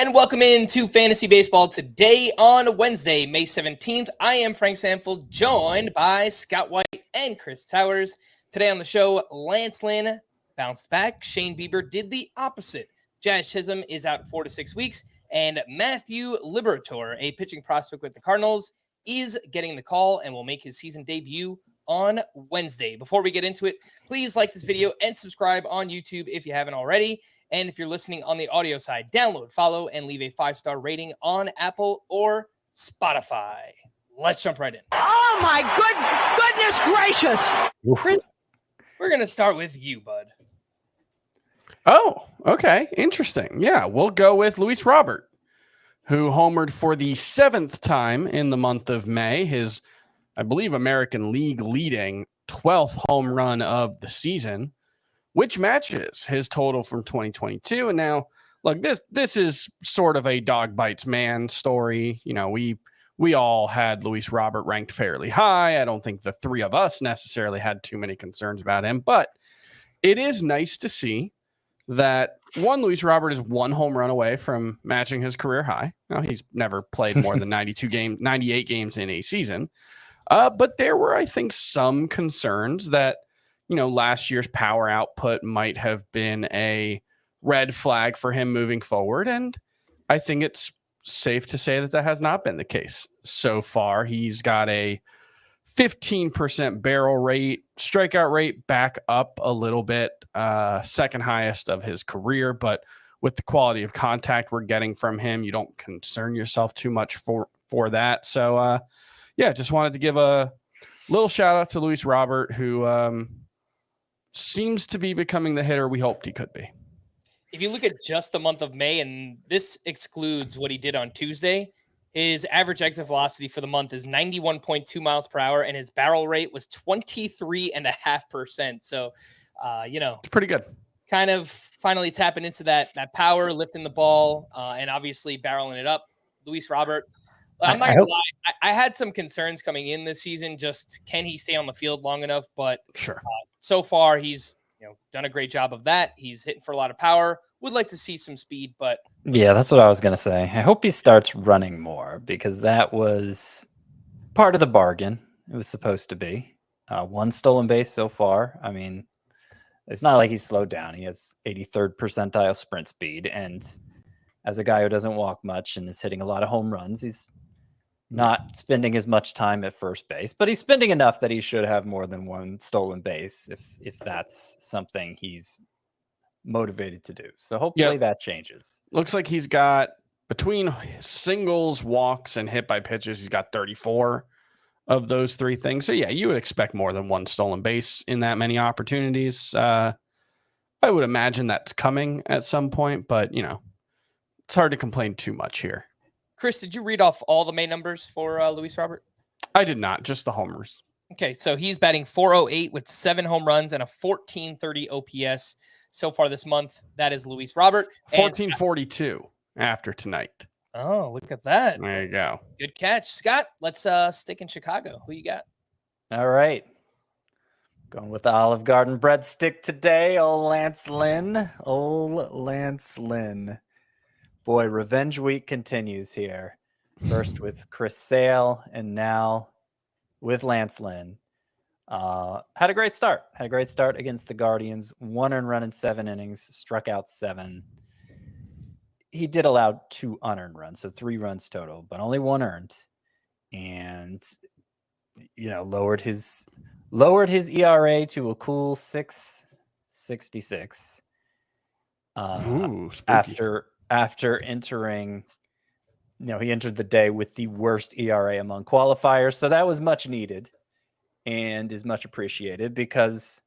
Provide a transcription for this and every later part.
And welcome into Fantasy Baseball today on Wednesday, May 17th. I am Frank Stampfl, joined by Scott White and Chris Towers. Today on the show, Lance Lynn bounced back. Shane Bieber did the opposite. Jazz Chisholm is out 4 to 6 weeks. And Matthew Liberatore, a pitching prospect with the Cardinals, is getting the call and will make his season debut on Wednesday. Before we get into it, please like this video and subscribe on YouTube if you haven't already. And if you're listening on the audio side, download, follow, and leave a 5-star rating on Apple or Spotify. Let's jump right in. Oh my goodness gracious! Chris, we're going to start with you, bud. Oh, okay. Interesting. Yeah, we'll go with Luis Robert, who homered for the 7th time in the month of May. His, I believe, American League leading 12th home run of the season, which matches his total from 2022. And now, look, this is sort of a dog bites man story. You know, we all had Luis Robert ranked fairly high. I don't think the three of us necessarily had too many concerns about him, but it is nice to see that Luis Robert is 1 home run away from matching his career high. Now, he's never played more than 98 games in a season. But there were, I think, some concerns that, you know, last year's power output might have been a red flag for him moving forward. And I think it's safe to say that has not been the case so far. He's got a 15% barrel rate, strikeout rate back up a little bit, second highest of his career. But with the quality of contact we're getting from him, you don't concern yourself too much for that. So, yeah, just wanted to give a little shout out to Luis Robert, who seems to be becoming the hitter we hoped he could be. If you look at just the month of May, and this excludes what he did on Tuesday, his average exit velocity for the month is 91.2 miles per hour, and his barrel rate was 23.5%. So, you know, it's pretty good. Kind of finally tapping into that power, lifting the ball, and obviously barreling it up. Luis Robert, I'm not gonna lie, I had some concerns coming in this season. Just can he stay on the field long enough? But sure, so far he's done a great job of that. He's hitting for a lot of power. Would like to see some speed, but yeah, that's what I was gonna say. I hope he starts running more, because that was part of the bargain. It was supposed to be 1 stolen base so far. I mean, it's not like he's slowed down. He has 83rd percentile sprint speed, and as a guy who doesn't walk much and is hitting a lot of home runs, he's not spending as much time at first base, but he's spending enough that he should have more than 1 stolen base if that's something he's motivated to do. So hopefully that changes. Looks like he's got, between singles, walks, and hit by pitches, he's got 34 of those 3 things. So yeah, you would expect more than 1 stolen base in that many opportunities. I would imagine that's coming at some point, but you know, it's hard to complain too much here. Chris, did you read off all the May numbers for Luis Robert? I did not, just the homers. Okay, so he's batting .408 with 7 home runs and a 1430 OPS so far this month. That is Luis Robert. 1442 after tonight. Oh, look at that. There you go. Good catch. Scott, let's stick in Chicago. Who you got? All right. Going with the Olive Garden breadstick today. Old Lance Lynn. Boy, revenge week continues here. First with Chris Sale, and now with Lance Lynn. Had a great start. Against the Guardians. 1 earned run in 7 innings, struck out 7. He did allow 2 unearned runs, so 3 runs total, but only 1 earned. And, you know, lowered his ERA to a cool 6.66. After entering, you know, he entered the day with the worst ERA among qualifiers. So that was much needed and is much appreciated, because,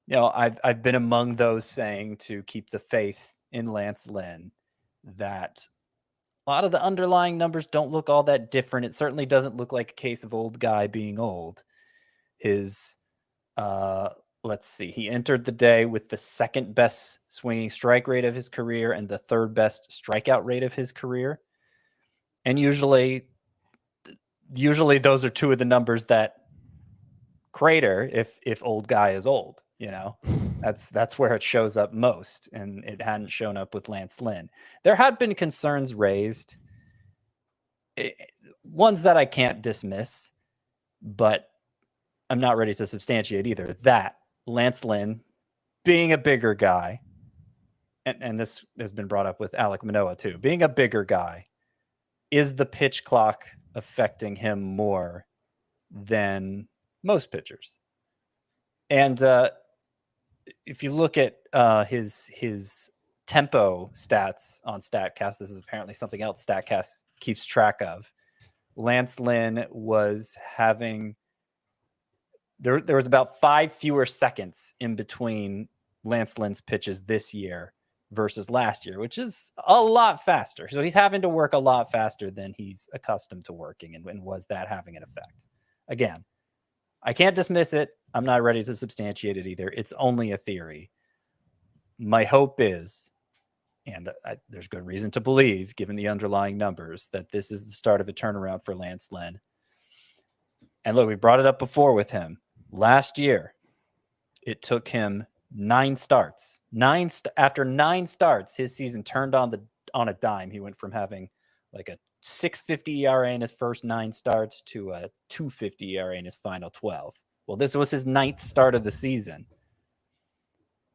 you know, I've been among those saying to keep the faith in Lance Lynn, that a lot of the underlying numbers don't look all that different. It certainly doesn't look like a case of old guy being old. His, let's see, he entered the day with the 2nd best swinging strike rate of his career and the 3rd best strikeout rate of his career. And usually those are 2 of the numbers that crater if old guy is old, you know. That's where it shows up most, and it hadn't shown up with Lance Lynn. There had been concerns raised, ones that I can't dismiss, but I'm not ready to substantiate either. That Lance Lynn, being a bigger guy, and this has been brought up with Alek Manoah too, being a bigger guy, is the pitch clock affecting him more than most pitchers? And if you look at his tempo stats on StatCast, this is apparently something else StatCast keeps track of. Lance Lynn was having there was about 5 fewer seconds in between Lance Lynn's pitches this year versus last year, which is a lot faster. So he's having to work a lot faster than he's accustomed to working. And was that having an effect? Again, I can't dismiss it. I'm not ready to substantiate it either. It's only a theory. My hope is, and there's good reason to believe, given the underlying numbers, that this is the start of a turnaround for Lance Lynn. And look, we brought it up before with him. Last year, it took him 9 starts. After 9 starts, his season turned on a dime. He went from having like a 6.50 ERA in his first 9 starts to a 2.50 ERA in his final 12. Well, this was his 9th start of the season.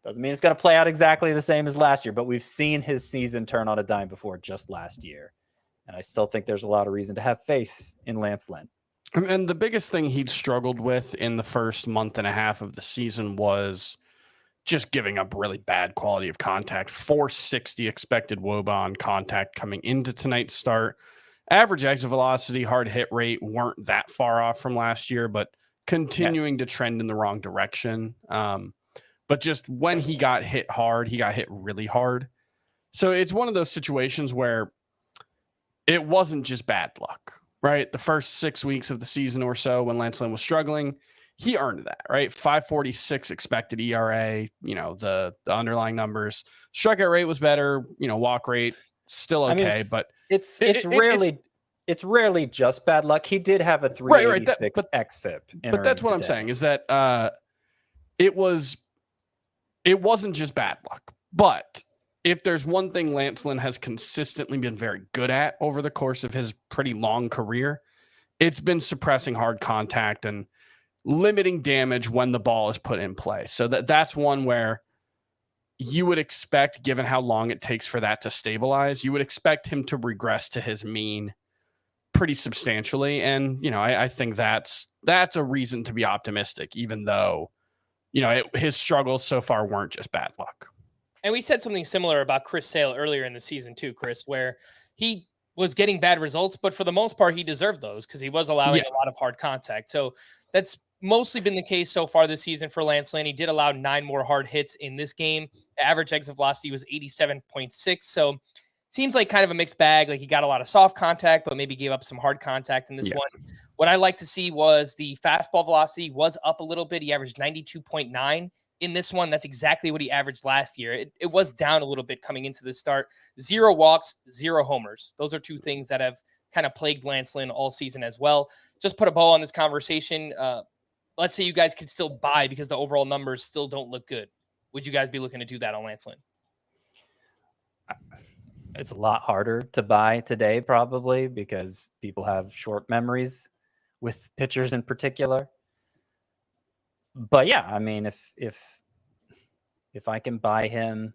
Doesn't mean it's going to play out exactly the same as last year, but we've seen his season turn on a dime before just last year. And I still think there's a lot of reason to have faith in Lance Lynn. And the biggest thing he'd struggled with in the first month and a half of the season was just giving up really bad quality of contact. 460 expected WOBA on contact coming into tonight's start. Average exit velocity, hard hit rate weren't that far off from last year, but continuing to trend in the wrong direction. But just when he got hit hard, he got hit really hard. So it's one of those situations where it wasn't just bad luck, right? The first 6 weeks of the season or so when Lance Lynn was struggling, he earned that, right? 5.46 expected ERA, the underlying numbers. Strikeout rate was better, walk rate still okay, but it's rarely just bad luck. He did have a 386 xFIP. But that's what I'm saying is that it wasn't just bad luck. But if there's one thing Lance Lynn has consistently been very good at over the course of his pretty long career, it's been suppressing hard contact and limiting damage when the ball is put in play. So that's one where you would expect, given how long it takes for that to stabilize, you would expect him to regress to his mean pretty substantially. And, I think that's a reason to be optimistic, even though, his struggles so far weren't just bad luck. And we said something similar about Chris Sale earlier in the season too, Chris, where he was getting bad results, but for the most part, he deserved those because he was allowing a lot of hard contact. So that's mostly been the case so far this season for Lance Lynn. He did allow 9 more hard hits in this game. The average exit velocity was 87.6. So seems like kind of a mixed bag. Like he got a lot of soft contact, but maybe gave up some hard contact in this one. What I like to see was the fastball velocity was up a little bit. He averaged 92.9 in this one. That's exactly what he averaged last year. It was down a little bit coming into the start. 0 walks, 0 homers. Those are 2 things that have kind of plagued Lance Lynn all season as well. Just put a bow on this conversation. Let's say you guys could still buy because the overall numbers still don't look good. Would you guys be looking to do that on Lance Lynn? It's a lot harder to buy today, probably, because people have short memories with pitchers in particular. But yeah, I mean, if I can buy him,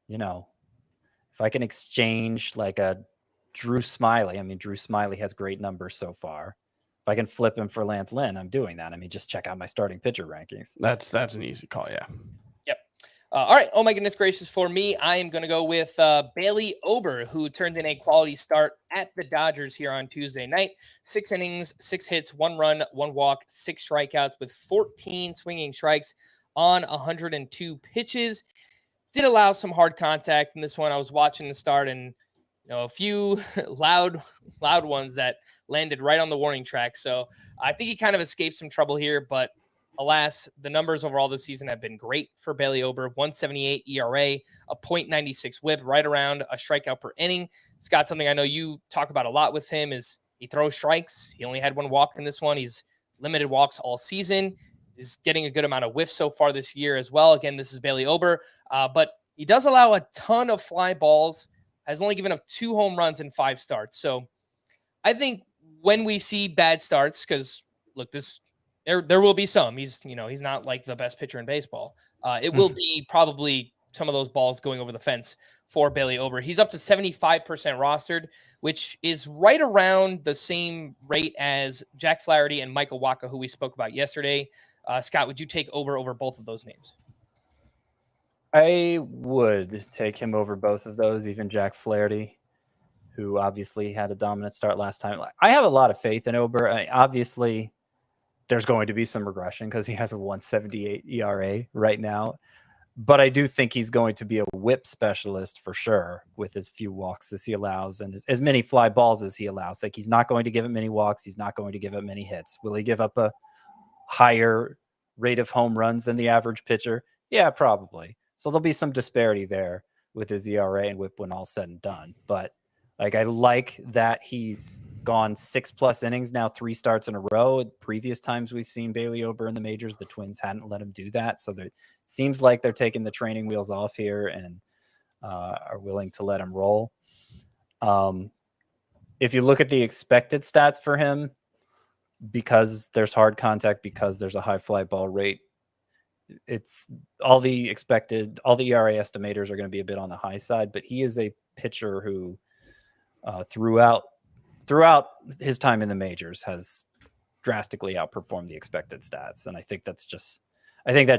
if I can exchange like a Drew Smiley, I mean, Drew Smiley has great numbers so far. If I can flip him for Lance Lynn, I'm doing that. I mean, just check out my starting pitcher rankings. That's an easy call, yeah. Yep. All right. Oh my goodness gracious. For me, I am going to go with Bailey Ober, who turned in a quality start at the Dodgers here on Tuesday night. 6 innings, 6 hits, 1 run, 1 walk, 6 strikeouts with 14 swinging strikes on 102 pitches. Did allow some hard contact in this one. I was watching the start and a few loud ones that landed right on the warning track. So I think he kind of escaped some trouble here, but alas, the numbers overall this season have been great for Bailey Ober. 1.78 ERA, a .96 whip, right around a strikeout per inning. Scott, something I know you talk about a lot with him is he throws strikes. He only had 1 walk in this one. He's limited walks all season. is getting a good amount of whiffs so far this year as well. Again, this is Bailey Ober, but he does allow a ton of fly balls, has only given up 2 home runs in 5 starts. So I think when we see bad starts, because look, there will be some. He's not like the best pitcher in baseball. It will be probably some of those balls going over the fence for Bailey Ober. He's up to 75% rostered, which is right around the same rate as Jack Flaherty and Michael Wacha, who we spoke about yesterday. Scott, would you take Ober over both of those names? I would take him over both of those, even Jack Flaherty, who obviously had a dominant start last time. I have a lot of faith in Ober. Obviously, there's going to be some regression because he has a 1.78 ERA right now. But I do think he's going to be a whip specialist for sure with as few walks as he allows and as many fly balls as he allows. Like, he's not going to give up many walks. He's not going to give up many hits. Will he give up a higher rate of home runs than the average pitcher? Yeah, probably. So there'll be some disparity there with his ERA and whip when all's said and done. But like, I like that he's gone 6+ innings now, 3 starts in a row. Previous times we've seen Bailey Ober in the majors, the Twins hadn't let him do that. So it seems like they're taking the training wheels off here and are willing to let him roll. If you look at the expected stats for him, because there's hard contact, because there's a high fly ball rate, it's all the ERA estimators are going to be a bit on the high side, but he is a pitcher who throughout his time in the majors has drastically outperformed the expected stats. And I think that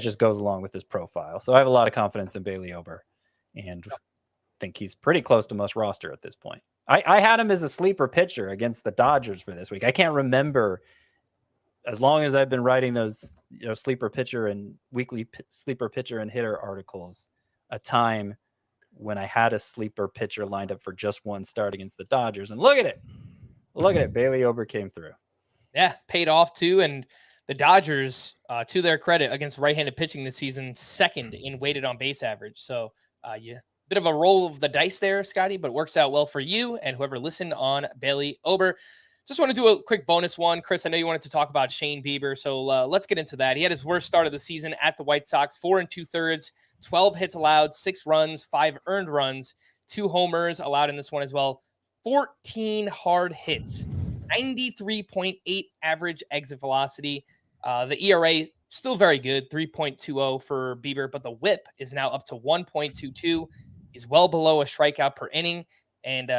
just goes along with his profile. So I have a lot of confidence in Bailey Ober and think he's pretty close to must roster at this point. I had him as a sleeper pitcher against the Dodgers for this week. I can't remember, as long as I've been writing those, sleeper pitcher and weekly sleeper pitcher and hitter articles, a time when I had a sleeper pitcher lined up for just one start against the Dodgers. And look at it. Bailey Ober came through. Yeah, paid off too. And the Dodgers, to their credit, against right-handed pitching this season, second in weighted on base average. So bit of a roll of the dice there, Scotty, but it works out well for you and whoever listened on Bailey Ober. Just want to do a quick bonus one. Chris, I know you wanted to talk about Shane Bieber, so let's get into that. He had his worst start of the season at the White Sox, 4 2/3, 12 hits allowed, 6 runs, 5 earned runs, 2 homers allowed in this one as well, 14 hard hits, 93.8 average exit velocity. The ERA still very good, 3.20 for Bieber, but the whip is now up to 1.22. He's well below a strikeout per inning. And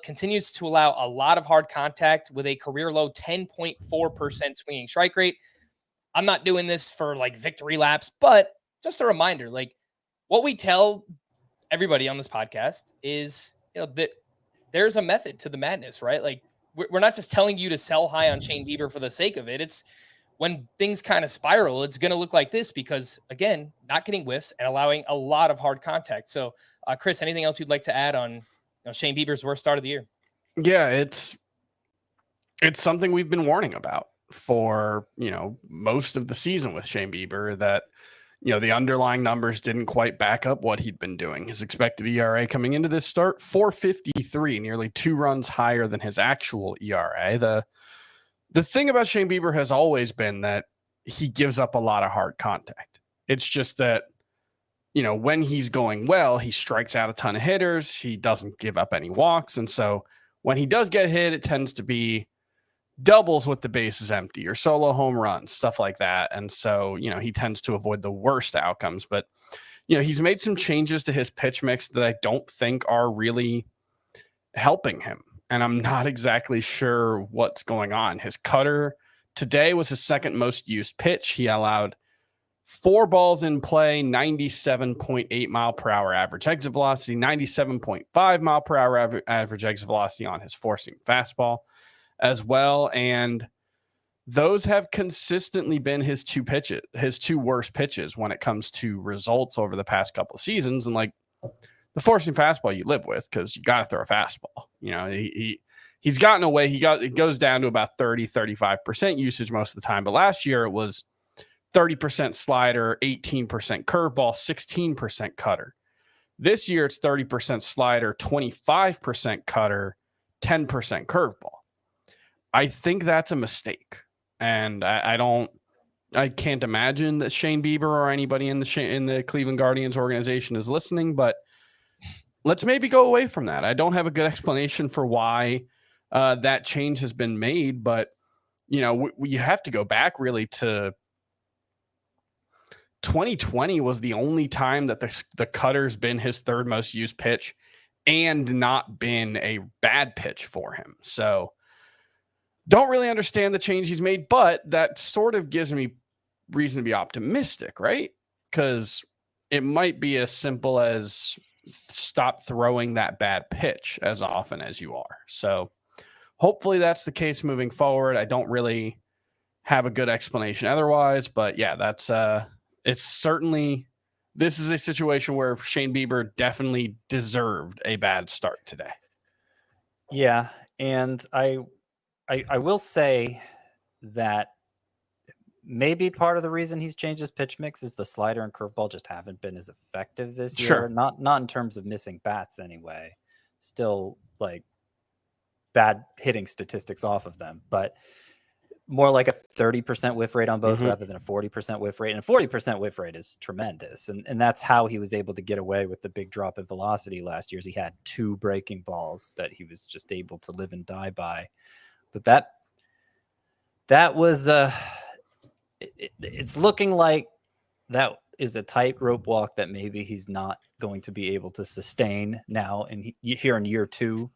continues to allow a lot of hard contact with a career low 10.4% swinging strike rate. I'm not doing this for like victory laps, but just a reminder, like what we tell everybody on this podcast is, that there's a method to the madness, right? Like we're not just telling you to sell high on Shane Bieber for the sake of it. It's when things kind of spiral, it's going to look like this because, again, not getting whiffs and allowing a lot of hard contact. So, Chris, anything else you'd like to add on Shane Bieber's worst start of the year? Yeah, it's something we've been warning about for, most of the season with Shane Bieber, that, the underlying numbers didn't quite back up what he'd been doing. His expected ERA coming into this start, 4.53, nearly 2 runs higher than his actual ERA. The thing about Shane Bieber has always been that he gives up a lot of hard contact. It's just that, when he's going well, he strikes out a ton of hitters. He doesn't give up any walks. And so when he does get hit, it tends to be doubles with the bases empty or solo home runs, stuff like that. And so, he tends to avoid the worst outcomes. But, he's made some changes to his pitch mix that I don't think are really helping him. And I'm not exactly sure what's going on. His cutter today was his second most used pitch. He allowed 4 balls in play, 97.8 mile per hour average exit velocity, 97.5 mile per hour average exit velocity on his four-seam fastball as well. And those have consistently been his 2 worst pitches when it comes to results over the past couple of seasons. And like the four-seam fastball you live with because you got to throw a fastball. He's gotten away. It goes down to about 35% usage most of the time. But last year it was 30% slider, 18% curveball, 16% cutter. This year it's 30% slider, 25% cutter, 10% curveball. I think that's a mistake. And I don't I can't imagine that Shane Bieber or anybody in the Cleveland Guardians organization is listening, but let's maybe go away from that. I don't have a good explanation for why that change has been made, but you have to go back really to 2020 was the only time that the cutter's been his third most used pitch and not been a bad pitch for him. So don't really understand the change he's made, but that sort of gives me reason to be optimistic, right? Because it might be as simple as stop throwing that bad pitch as often as you are. So hopefully that's the case moving forward. I don't really have a good explanation otherwise, but yeah, that's it's certainly, this is a situation where Shane Bieber definitely deserved a bad start today. Yeah, and I will say that maybe part of the reason he's changed his pitch mix is the slider and curveball just haven't been as effective this year. Not in terms of missing bats anyway. Still like bad hitting statistics off of them, but more like a 30% whiff rate on both rather than a 40% whiff rate. And a 40% whiff rate is tremendous. And that's how he was able to get away with the big drop in velocity last year. He had 2 breaking balls that he was just able to live and die by. But that was it's looking like that is a tightrope walk that maybe he's not going to be able to sustain now. And here in year 2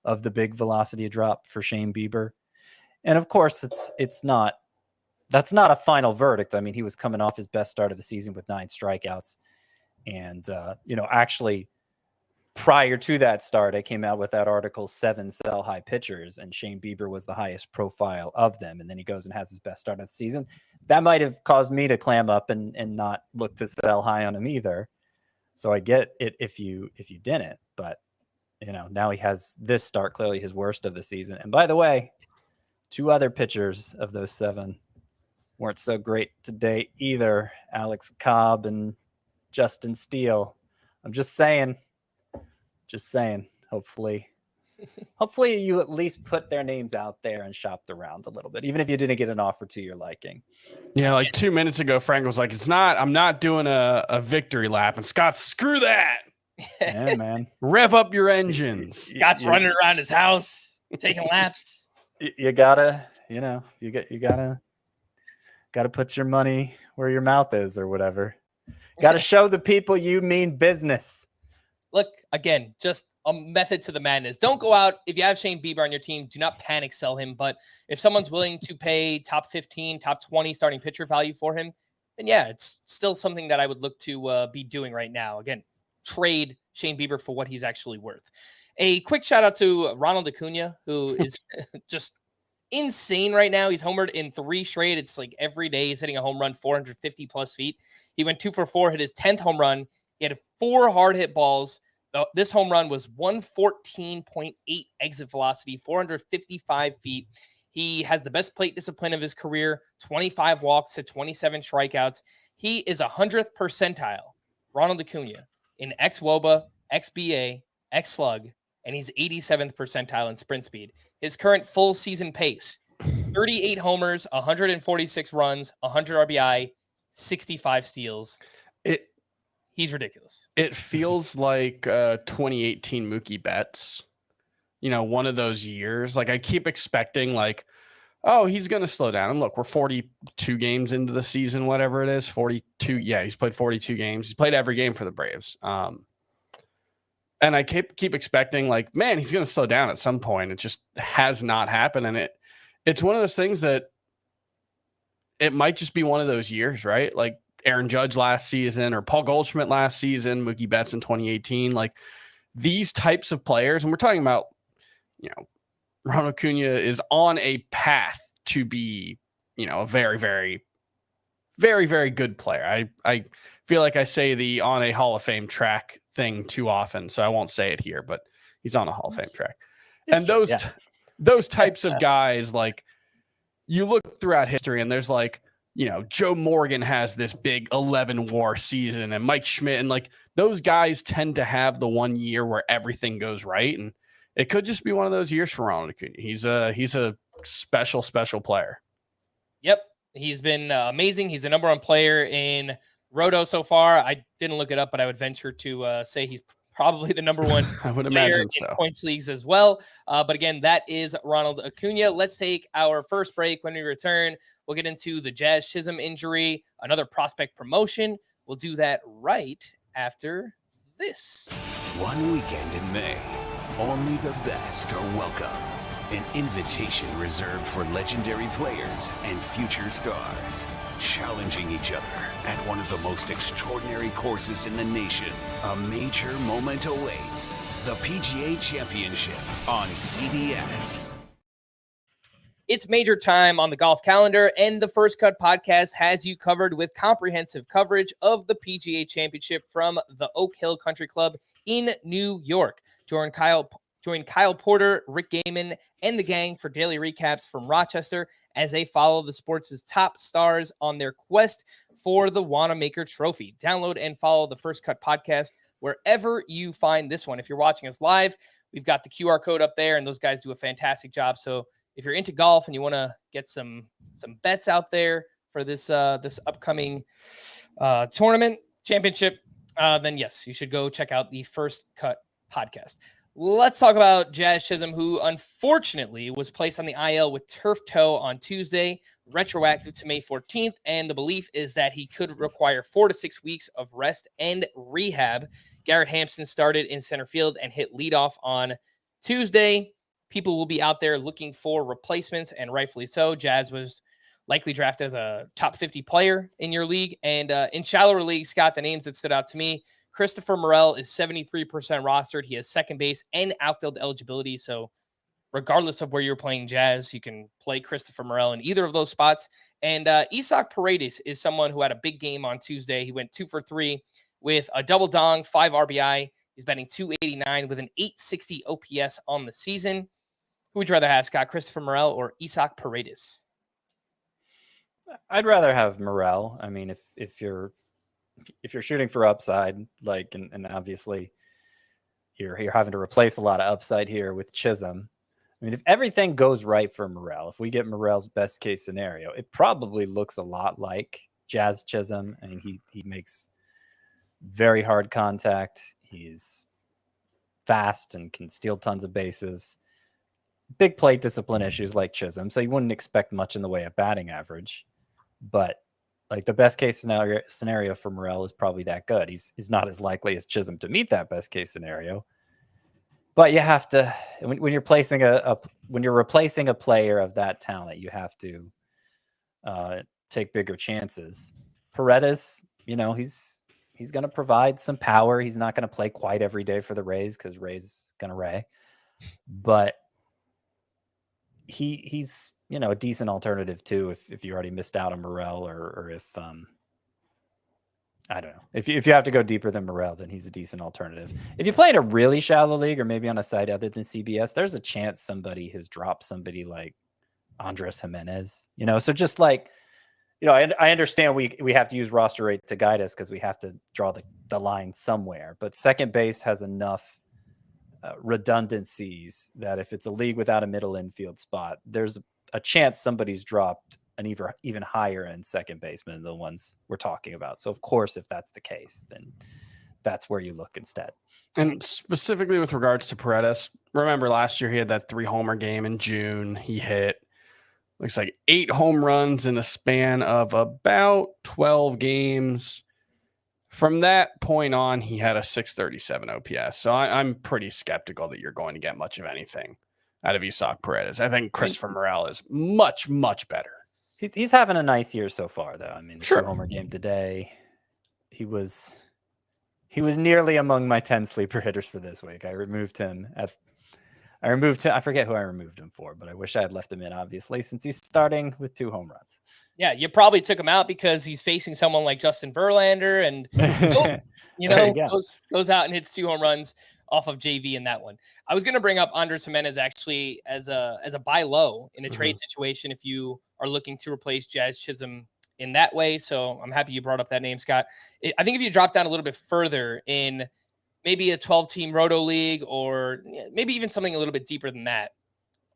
of the big velocity drop for Shane Bieber. And of course, that's not a final verdict. I mean, he was coming off his best start of the season with 9 strikeouts. And, actually prior to that start, I came out with that article, 7 sell high pitchers, and Shane Bieber was the highest profile of them. And then he goes and has his best start of the season. That might have caused me to clam up and not look to sell high on him either. So I get it if you didn't, but now he has this start, clearly his worst of the season. And by the way, 2 other pitchers of those 7 weren't so great today either. Alex Cobb and Justin Steele. I'm just saying. Hopefully you at least put their names out there and shopped around a little bit, even if you didn't get an offer to your liking. Yeah, like 2 minutes ago, Frank was like, I'm not doing a victory lap. And Scott, screw that. Yeah, man. Rev up your engines. Scott's running around his house, taking laps. You gotta put your money where your mouth is or whatever. Gotta show the people you mean business. Look, again, just a method to the madness. Don't go out. If you have Shane Bieber on your team, do not panic sell him. But if someone's willing to pay top 15, top 20 starting pitcher value for him, then yeah, it's still something that I would look to be doing right now. Again, trade Shane Bieber for what he's actually worth. A quick shout out to Ronald Acuña, who is just insane right now. He's homered in 3 straight. It's like every day he's hitting a home run 450 plus feet. He went 2 for 4, hit his 10th home run. He had 4 hard hit balls. This home run was 114.8 exit velocity, 455 feet. He has the best plate discipline of his career, 25 walks to 27 strikeouts. He is 100th percentile, Ronald Acuña, in xWOBA, xBA, xSlug, and he's 87th percentile in sprint speed. His current full season pace, 38 homers, 146 runs, 100 RBI, 65 steals. He's ridiculous. It feels like 2018 Mookie Betts, one of those years. Like I keep expecting he's going to slow down. And look, we're 42 games into the season, whatever it is, 42. Yeah, he's played 42 games. He's played every game for the Braves. And I keep expecting man, he's going to slow down at some point. It just has not happened. And it's one of those things that it might just be one of those years, right? Like Aaron Judge last season or Paul Goldschmidt last season, Mookie Betts in 2018, these types of players. And we're talking about, Ronald Acuña is on a path to be, a very, very, very, very good player. I feel like I say the on a Hall of Fame track thing too often, so I won't say it here, but he's on a Hall of Fame track. And those types of guys, you look throughout history and there's Joe Morgan has this big 11 WAR season and Mike Schmidt and those guys tend to have the one year where everything goes right. And it could just be one of those years for Ronald Acuña. He's a special, special player. Yep. He's been amazing. He's the number one player in Roto so far. I didn't look it up, but I would venture to say he's probably the number one I would player imagine in so. points leagues as well. But again, that is Ronald Acuña. Let's take our first break. When we return, we'll get into the Jazz Chisholm injury, another prospect promotion. We'll do that right after this. One weekend in May, only the best are welcome. An invitation reserved for legendary players and future stars, challenging each other at one of the most extraordinary courses in the nation. A major moment awaits. The PGA Championship on CBS. It's major time on the golf calendar, and the First Cut podcast has you covered with comprehensive coverage of the PGA Championship from the Oak Hill Country Club in New York. Join Kyle Porter, Rick Gaiman, and the gang for daily recaps from Rochester as they follow the sports' top stars on their quest for the Wanamaker Trophy. Download and follow the First Cut podcast wherever you find this one. If you're watching us live, we've got the QR code up there, and those guys do a fantastic job. So if you're into golf and you want to get some bets out there for this upcoming tournament championship, then yes, you should go check out the First Cut podcast. Let's talk about Jazz Chisholm, who unfortunately was placed on the IL with turf toe on Tuesday, retroactive to May 14th. And the belief is that he could require 4 to 6 weeks of rest and rehab. Garrett Hampson started in center field and hit leadoff on Tuesday. People will be out there looking for replacements, and rightfully so. Jazz was likely drafted as a top 50 player in your league. And in shallower leagues, Scott, the names that stood out to me, Christopher Morel is 73% rostered. He has second base and outfield eligibility. So regardless of where you're playing Jazz, you can play Christopher Morel in either of those spots. And Isaac Paredes is someone who had a big game on Tuesday. He went 2 for 3 with a double dong, 5 RBI. He's batting .289 with an .860 OPS on the season. Who would you rather have, Scott, Christopher Morel or Isaac Paredes? I'd rather have Morel. I mean, if you're shooting for upside, like, and obviously you're having to replace a lot of upside here with Chisholm. I mean, if everything goes right for Morel, if we get Morel's best case scenario, it probably looks a lot like Jazz Chisholm. I mean, he makes very hard contact. He's fast and can steal tons of bases. Big plate discipline issues like Chisholm, so you wouldn't expect much in the way of batting average. But like the best case scenario for Morel is probably that good. He's not as likely as Chisholm to meet that best case scenario. But you have to, when you're placing when you're replacing a player of that talent, you have to take bigger chances. Paredes, he's going to provide some power. He's not going to play quite every day for the Rays because Rays going to Ray, but he's a decent alternative too if you already missed out on Morel or if I don't know. If you have to go deeper than Morel, then he's a decent alternative. If you play in a really shallow league or maybe on a site other than CBS, there's a chance somebody has dropped somebody like Andres Jimenez. So just like, I understand we have to use roster rate to guide us because we have to draw the line somewhere. But second base has enough redundancies that if it's a league without a middle infield spot, there's a chance somebody's dropped an even higher end second baseman than the ones we're talking about. So of course, if that's the case, then that's where you look instead. And specifically with regards to Paredes, remember last year he had that 3-homer game in June. He hit, looks like 8 home runs in a span of about 12 games. From that point on, he had a .637 OPS. So I'm pretty skeptical that you're going to get much of anything out of Isaac Paredes. I think Christopher Morel is much, much better. He's having a nice year so far, though. I mean, the Sure. 2-homer game today, he was nearly among my 10 sleeper hitters for this week. I removed him. I forget who I removed him for, but I wish I had left him in, obviously, since he's starting with 2 home runs. Yeah, you probably took him out because he's facing someone like Justin Verlander and goes out and hits 2 home runs off of JV in that one. I was going to bring up Andres Jimenez actually as a buy low in a trade situation if you are looking to replace Jazz Chisholm in that way. So I'm happy you brought up that name, Scott. I think if you drop down a little bit further in maybe a 12-team Roto league or maybe even something a little bit deeper than that,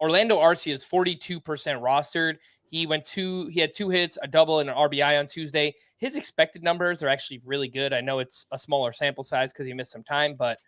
Orlando Arcia is 42% rostered. He had 2 hits, a double, and an RBI on Tuesday. His expected numbers are actually really good. I know it's a smaller sample size because he missed some time, but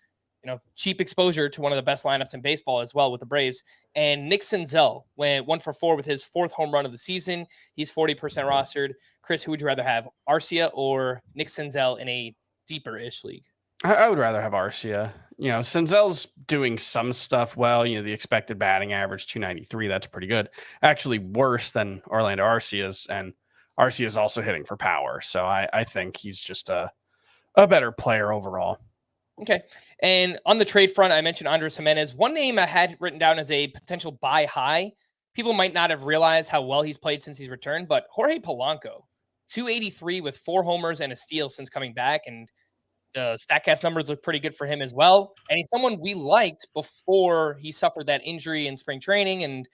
cheap exposure to one of the best lineups in baseball as well with the Braves. And Nick Senzel went 1 for 4 with his 4th home run of the season. He's 40% rostered. Chris, who would you rather have, Arcia or Nick Senzel in a deeper-ish league? I would rather have Arcia. Senzel's doing some stuff well. The expected batting average, 293. That's pretty good. Actually worse than Orlando Arcia's, and Arcia's also hitting for power. So I think he's just a better player overall. Okay. And on the trade front, I mentioned Andres Jimenez. One name I had written down as a potential buy high. People might not have realized how well he's played since he's returned, but Jorge Polanco, 283 with 4 homers and a steal since coming back. And the StatCast numbers look pretty good for him as well. And he's someone we liked before he suffered that injury in spring training and,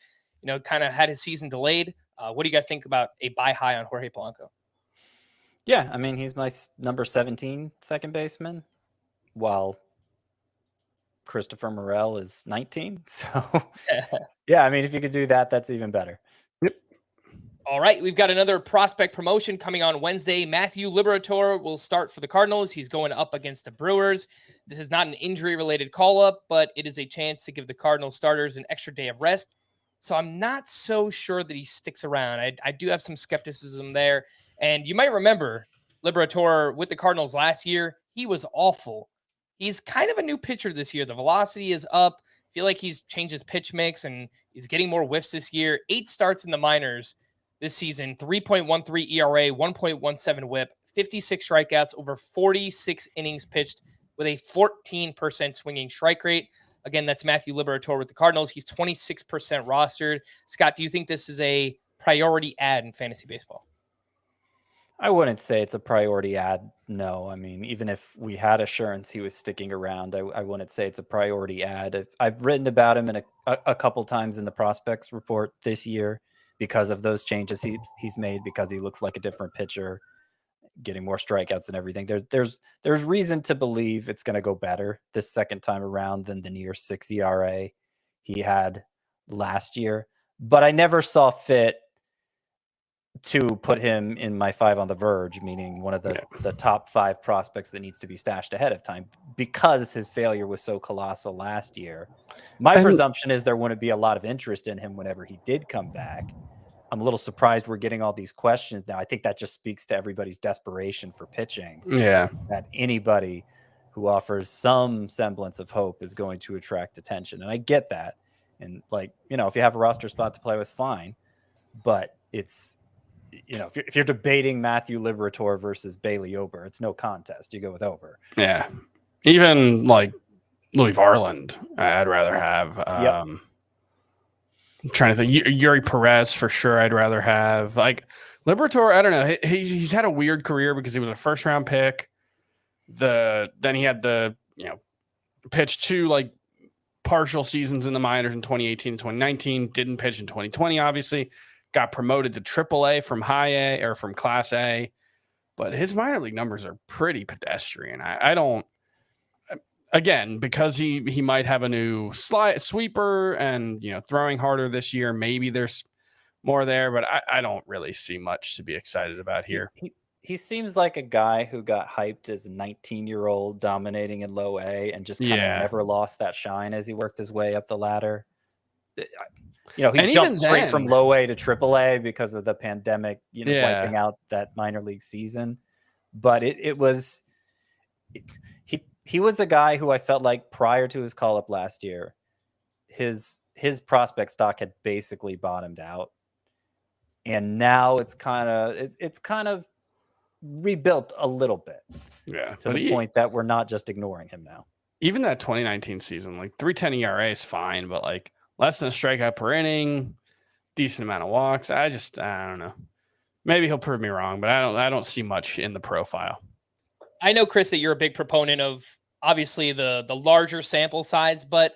kind of had his season delayed. What do you guys think about a buy high on Jorge Polanco? Yeah, I mean, he's my number 17 second baseman, while Christopher Morel is 19. So, yeah, I mean, if you could do that, that's even better. Yep. All right, we've got another prospect promotion coming on Wednesday. Matthew Liberatore will start for the Cardinals. He's going up against the Brewers. This is not an injury-related call-up, but it is a chance to give the Cardinals starters an extra day of rest. So I'm not so sure that he sticks around. I do have some skepticism there. And you might remember Liberatore with the Cardinals last year. He was awful. He's kind of a new pitcher this year. The velocity is up. I feel like he's changed his pitch mix, and he's getting more whiffs this year. 8 starts in the minors this season, 3.13 ERA, 1.17 whip, 56 strikeouts, over 46 innings pitched with a 14% swinging strike rate. Again, that's Matthew Liberatore with the Cardinals. He's 26% rostered. Scott, do you think this is a priority ad in fantasy baseball? I wouldn't say it's a priority ad. No, I mean, even if we had assurance he was sticking around, I wouldn't say it's a priority ad. I've written about him in a couple times in the prospects report this year because of those changes he's made, because he looks like a different pitcher, getting more strikeouts and everything. There's reason to believe it's going to go better this second time around than the near 6 ERA he had last year. But I never saw fit to put him in my 5 on the verge, meaning one of the top 5 prospects that needs to be stashed ahead of time, because his failure was so colossal last year. My presumption is there wouldn't be a lot of interest in him whenever he did come back. I'm a little surprised we're getting all these questions now. I think that just speaks to everybody's desperation for pitching. Yeah. That anybody who offers some semblance of hope is going to attract attention. And I get that. And if you have a roster spot to play with, fine. But it's, if you're debating Matthew Liberatore versus Bailey Ober, it's no contest. You go with Ober. Yeah. Even like Louis Varland, I'd rather have. I'm trying to think. Yuri Perez for sure. I'd rather have. Like Liberatore, I don't know. He's had a weird career because he was a first round pick. Then he had pitched 2 partial seasons in the minors in 2018 and 2019. Didn't pitch in 2020, obviously. Got promoted to AAA from High A or from Class A, but his minor league numbers are pretty pedestrian. I don't. Again, because he might have a new sweeper and throwing harder this year. Maybe there's more there, but I don't really see much to be excited about here. He seems like a guy who got hyped as a 19-year-old dominating in low A and just kind of never lost that shine as he worked his way up the ladder. He jumped straight from low A to triple A because of the pandemic, wiping out that minor league season. But he was a guy who I felt like prior to his call up last year, his prospect stock had basically bottomed out. And now it's kind of rebuilt a little bit. Yeah. To the point that we're not just ignoring him now. Even that 2019 season, 3.10 ERA is fine, but less than a strikeout per inning, decent amount of walks. I don't know. Maybe he'll prove me wrong, but I don't see much in the profile. I know, Chris, that you're a big proponent of obviously the larger sample size, but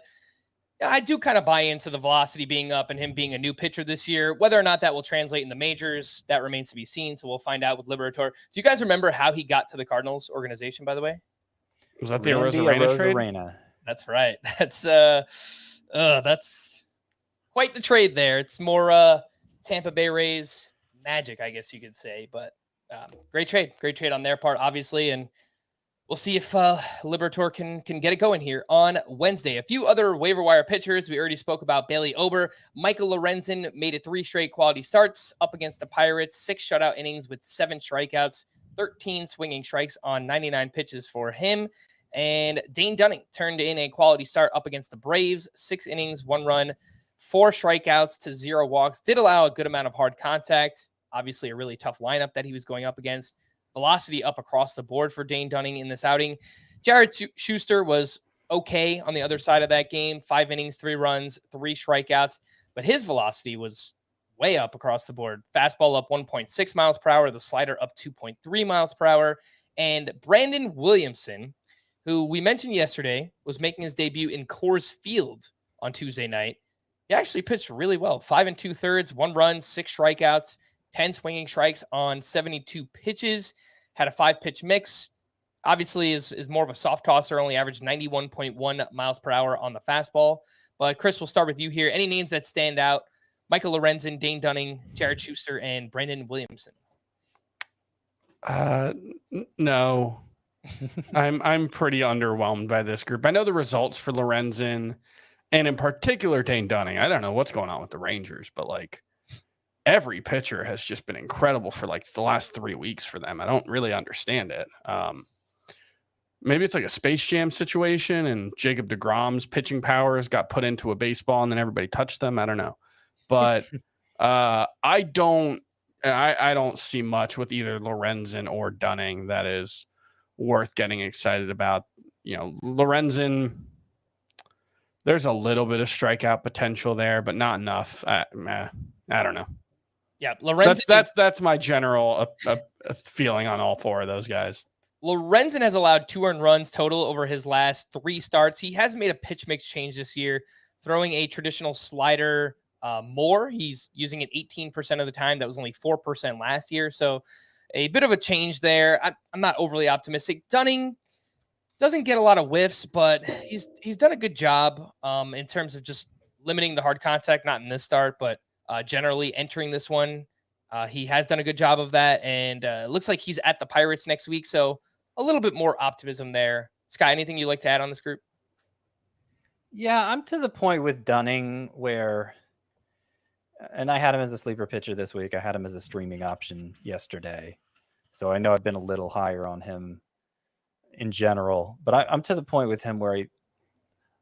I do kind of buy into the velocity being up and him being a new pitcher this year. Whether or not that will translate in the majors, that remains to be seen. So we'll find out with Liberatore. Do you guys remember how he got to the Cardinals organization, by the way? Was that the Arozarena trade? That's right. That's quite the trade there. It's more Tampa Bay Rays magic, I guess you could say. But great trade on their part, obviously, and we'll see if Liberatore can get it going here on Wednesday. A few other waiver wire pitchers. We already spoke about Bailey Ober. Michael Lorenzen made it 3 straight quality starts up against the Pirates, 6 shutout innings with 7 strikeouts, 13 swinging strikes on 99 pitches for him. And Dane Dunning turned in a quality start up against the Braves, 6 innings, 1 run, 4 strikeouts to 0 walks. Did allow a good amount of hard contact. Obviously, a really tough lineup that he was going up against. Velocity up across the board for Dane Dunning in this outing. Jared Schuster was okay on the other side of that game. 5 innings, 3 runs, 3 strikeouts. But his velocity was way up across the board. Fastball up 1.6 miles per hour. The slider up 2.3 miles per hour. And Brandon Williamson, who we mentioned yesterday, was making his debut in Coors Field on Tuesday night. He actually pitched really well. 5 2/3, 1 run, 6 strikeouts, 10 swinging strikes on 72 pitches, had a 5-pitch mix. Obviously is more of a soft tosser, only averaged 91.1 miles per hour on the fastball. But Chris, we'll start with you here. Any names that stand out? Michael Lorenzen, Dane Dunning, Jared Schuster, and Brandon Williamson. No. I'm pretty underwhelmed by this group. I know the results for Lorenzen and in particular Dane Dunning. I don't know what's going on with the Rangers, but like every pitcher has just been incredible for like the last 3 weeks for them. I don't really understand it. Maybe it's like a Space Jam situation and Jacob deGrom's pitching powers got put into a baseball and then everybody touched them. I don't know. But I don't see much with either Lorenzen or Dunning that is worth getting excited about. You know, Lorenzen, there's a little bit of strikeout potential there, but not enough. I don't know. Yeah, Lorenzen. That's my general feeling on all 4 of those guys. Lorenzen has allowed 2 earned runs total over his last 3 starts. He has made a pitch mix change this year, throwing a traditional slider more. He's using it 18% of the time. That was only 4% last year. So a bit of a change there. I'm not overly optimistic. Dunning doesn't get a lot of whiffs, but he's done a good job in terms of just limiting the hard contact, not in this start, but generally entering this one. He has done a good job of that, and it looks like he's at the Pirates next week, so a little bit more optimism there. Sky, anything you'd like to add on this group? Yeah, I'm to the point with Dunning where, and I had him as a sleeper pitcher this week. I had him as a streaming option yesterday. So I know I've been a little higher on him in general, but I'm to the point with him where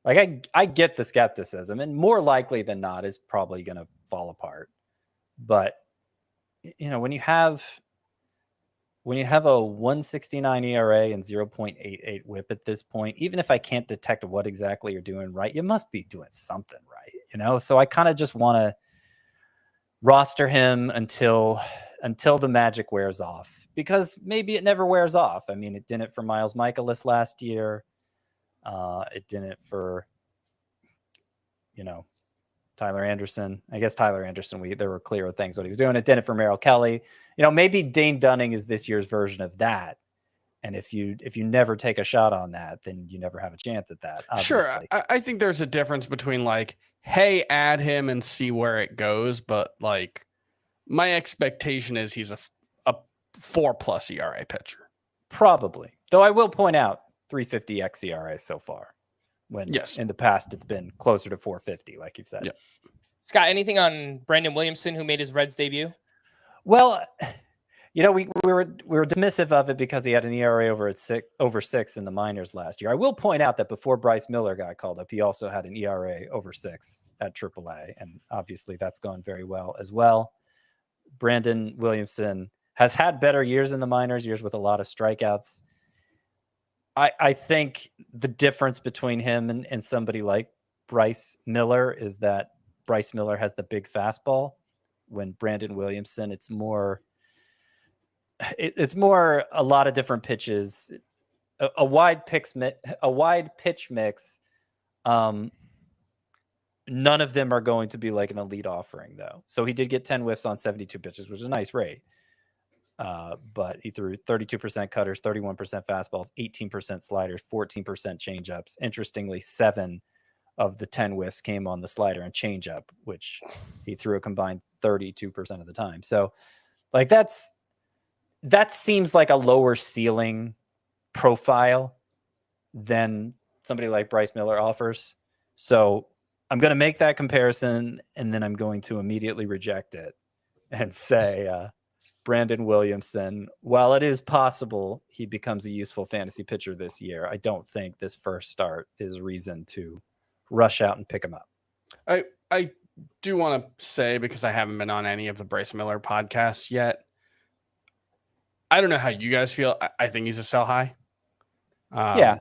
I get the skepticism, and more likely than not is probably going to fall apart. But you know, when you have a 1.69 ERA and 0.88 WHIP at this point, even if I can't detect what exactly you're doing right, you must be doing something right, you know? So I kind of just want to roster him until the magic wears off, because maybe it never wears off. I mean, it didn't for Miles Michaelis last year. It didn't for, you know, Tyler Anderson. I guess Tyler Anderson, there were clearer things what he was doing. It didn't for Merrill Kelly. You know, maybe Dane Dunning is this year's version of that. And if you never take a shot on that, then you never have a chance at that. Obviously. Sure. I think there's a difference between like, hey, add him and see where it goes. But like, my expectation is he's a 4+ ERA pitcher. Probably. Though I will point out 350 xERA so far. When yes, in the past it's been closer to 450, like you said. Yep. Scott, anything on Brandon Williamson, who made his Reds debut? Well, you know, we were dismissive of it because he had an ERA over 6 in the minors last year. I will point out that before Bryce Miller got called up, he also had an ERA over 6 at AAA, and obviously that's gone very well as well. Brandon Williamson has had better years in the minors, years with a lot of strikeouts. I think the difference between him and somebody like Bryce Miller is that Bryce Miller has the big fastball. When Brandon Williamson, it's more a lot of different pitches, a wide pitch mix. None of them are going to be like an elite offering, though. So he did get 10 whiffs on 72 pitches, which is a nice rate. But he threw 32% cutters, 31% fastballs, 18% sliders, 14% changeups. Interestingly, 7 of the 10 whiffs came on the slider and changeup, which he threw a combined 32% of the time. So like that seems like a lower ceiling profile than somebody like Bryce Miller offers. So I'm going to make that comparison, and then I'm going to immediately reject it and say Brandon Williamson, while it is possible he becomes a useful fantasy pitcher this year, I don't think this first start is reason to rush out and pick him up. I do want to say, because I haven't been on any of the Bryce Miller podcasts yet, I don't know how you guys feel. I think he's a sell high. Yeah,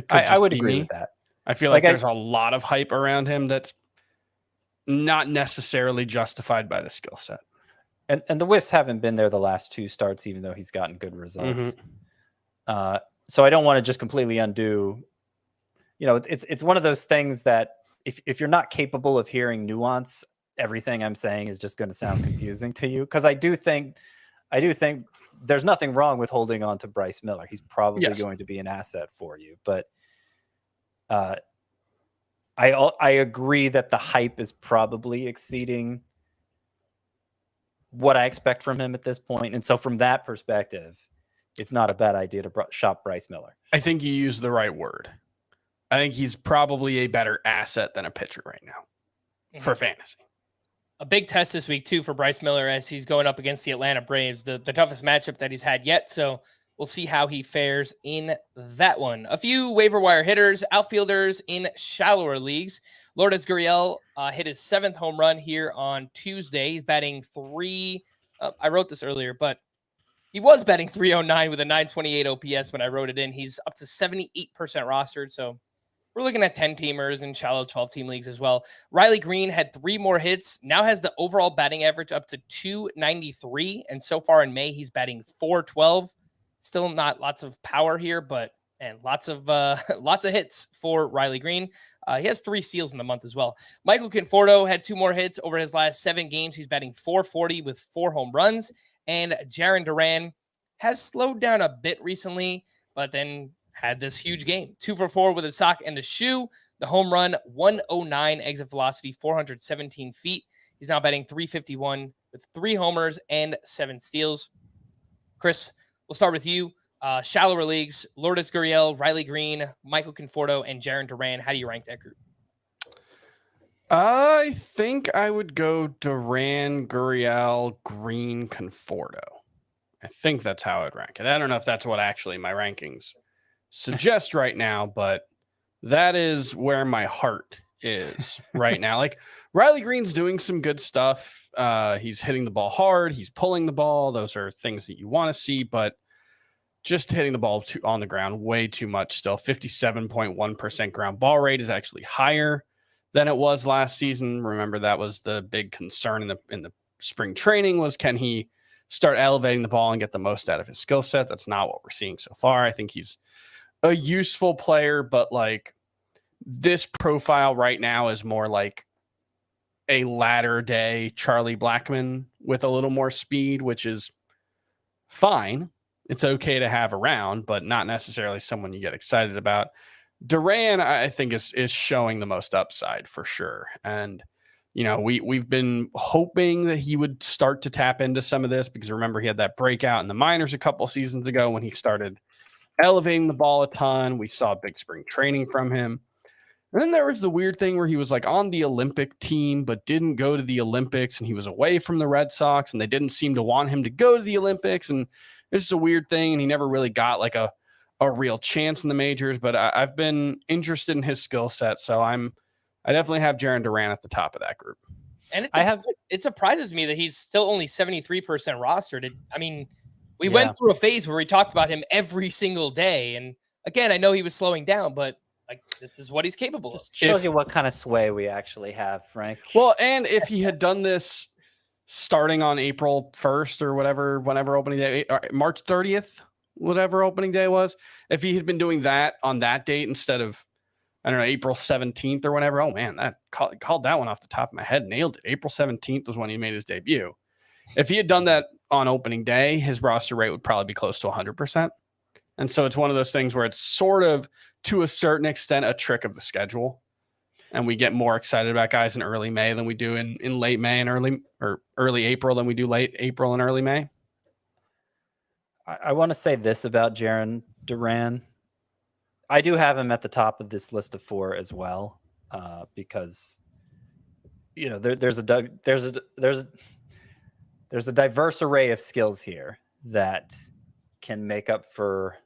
I would agree with that. I feel like there's a lot of hype around him that's not necessarily justified by the skill set. And the whiffs haven't been there the last 2 starts, even though he's gotten good results. So I don't want to just completely undo. It's one of those things that if you're not capable of hearing nuance, everything I'm saying is just going to sound confusing to you. Because I do think there's nothing wrong with holding on to Bryce Miller. He's probably going to be an asset for you. But I agree that the hype is probably exceeding what I expect from him at this point. And so from that perspective, it's not a bad idea to shop Bryce Miller. I think you used the right word. I think he's probably a better asset than a pitcher right now for fantasy. A big test this week, too, for Bryce Miller as he's going up against the Atlanta Braves, the toughest matchup that he's had yet. So we'll see how he fares in that one. A few waiver wire hitters, outfielders in shallower leagues. Lourdes Gurriel hit his 7th home run here on Tuesday. He's batting I wrote this earlier, but he was batting 309 with a 928 OPS when I wrote it in. He's up to 78% rostered, so we're looking at 10-teamers and shallow 12-team leagues as well. Riley Green had 3 more hits, now has the overall batting average up to 293, and so far in May, he's batting 412. Still not lots of power here, but lots of hits for Riley Green. He has 3 steals in the month as well. Michael Conforto had 2 more hits over his last 7 games. He's batting 440 with 4 home runs. And Jarren Duran has slowed down a bit recently, but then had this huge game. 2 for 4 with a sock and a shoe. The home run, 109 exit velocity, 417 feet. He's now batting 351 with 3 homers and 7 steals. Chris, we'll start with you. Shallower leagues, Lourdes Gurriel, Riley Green, Michael Conforto, and Jarren Duran. How do you rank that group? I think I would go Duran, Gurriel, Green, Conforto. I think that's how I'd rank it. I don't know if that's what actually my rankings suggest right now, but that is where my heart is right now. Like, Riley Green's doing some good stuff. He's hitting the ball hard. He's pulling the ball. Those are things that you want to see, but just hitting the ball on the ground way too much still. 57.1% ground ball rate is actually higher than it was last season. Remember, that was the big concern in the spring training, was can he start elevating the ball and get the most out of his skill set? That's not what we're seeing so far. I think he's a useful player, but like, this profile right now is more like a latter day Charlie Blackmon with a little more speed, which is fine. It's okay to have around, but not necessarily someone you get excited about. Duran, I think, is showing the most upside for sure. And, we've been hoping that he would start to tap into some of this, because remember, he had that breakout in the minors a couple seasons ago when he started elevating the ball a ton. We saw big spring training from him. And then there was the weird thing where he was like on the Olympic team, but didn't go to the Olympics, and he was away from the Red Sox, and they didn't seem to want him to go to the Olympics. And it's just a weird thing, and he never really got like a real chance in the majors. But I've been interested in his skill set, so I definitely have Jarren Duran at the top of that group. And it surprises me that he's still only 73% rostered. We went through a phase where we talked about him every single day, and again, I know he was slowing down, but like, this is what he's capable of. Shows you what kind of sway we actually have, Frank. Well, and if he had done this starting on April 1st or whenever opening day, March 30th, whatever opening day was, if he had been doing that on that date instead of, I don't know, April 17th or whatever, oh man, that called that one off the top of my head, nailed it. April 17th was when he made his debut. If he had done that on opening day, his roster rate would probably be close to 100%. And so it's one of those things where it's sort of, to a certain extent, a trick of the schedule. and we get more excited about guys in early May than we do in late May and early April than we do late April and early May? I want to say this about Jarren Duran. I do have him at the top of this list of 4 as well, because there's a diverse array of skills here that can make up for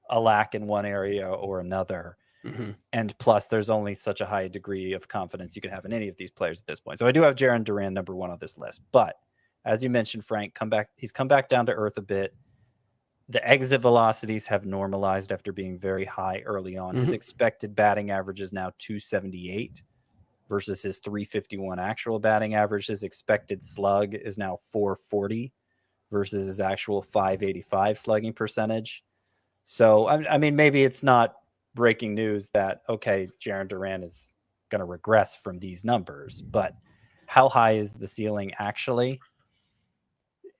a lack in one area or another. Mm-hmm. And plus, there's only such a high degree of confidence you can have in any of these players at this point. So I do have Jarren Duran number 1 on this list. But as you mentioned, Frank, he's come back down to earth a bit. The exit velocities have normalized after being very high early on. His expected batting average is now 278 versus his 351 actual batting average. His expected slug is now 440 versus his actual 585 slugging percentage. So, I mean, maybe it's not breaking news that, okay, Jarren Duran is going to regress from these numbers, but how high is the ceiling actually?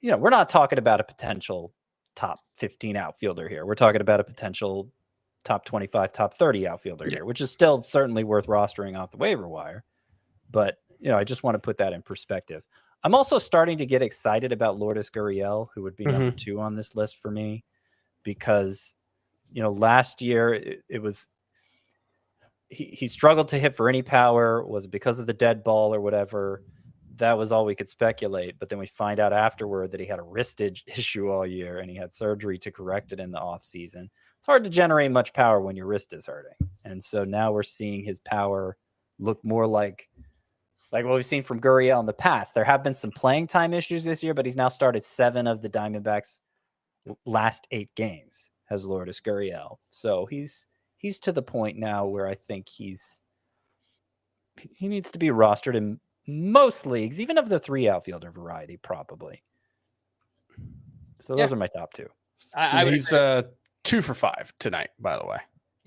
We're not talking about a potential top 15 outfielder here. We're talking about a potential top 25, top 30 outfielder here, which is still certainly worth rostering off the waiver wire. But, I just want to put that in perspective. I'm also starting to get excited about Lourdes Gurriel, who would be number 2 on this list for me, because, last year it was, he struggled to hit for any power. Was it because of the dead ball or whatever? That was all we could speculate. But then we find out afterward that he had a wrist issue all year and he had surgery to correct it in the off season. It's hard to generate much power when your wrist is hurting. And so now we're seeing his power look more like what we've seen from Gurriel in the past. There have been some playing time issues this year, but he's now started 7 of the Diamondbacks' last 8 games as Lourdes Gurriel. So he's to the point now where I think he needs to be rostered in most leagues, even of the 3 outfielder variety, probably. So those are my top 2. He's 2 for 5 tonight, by the way.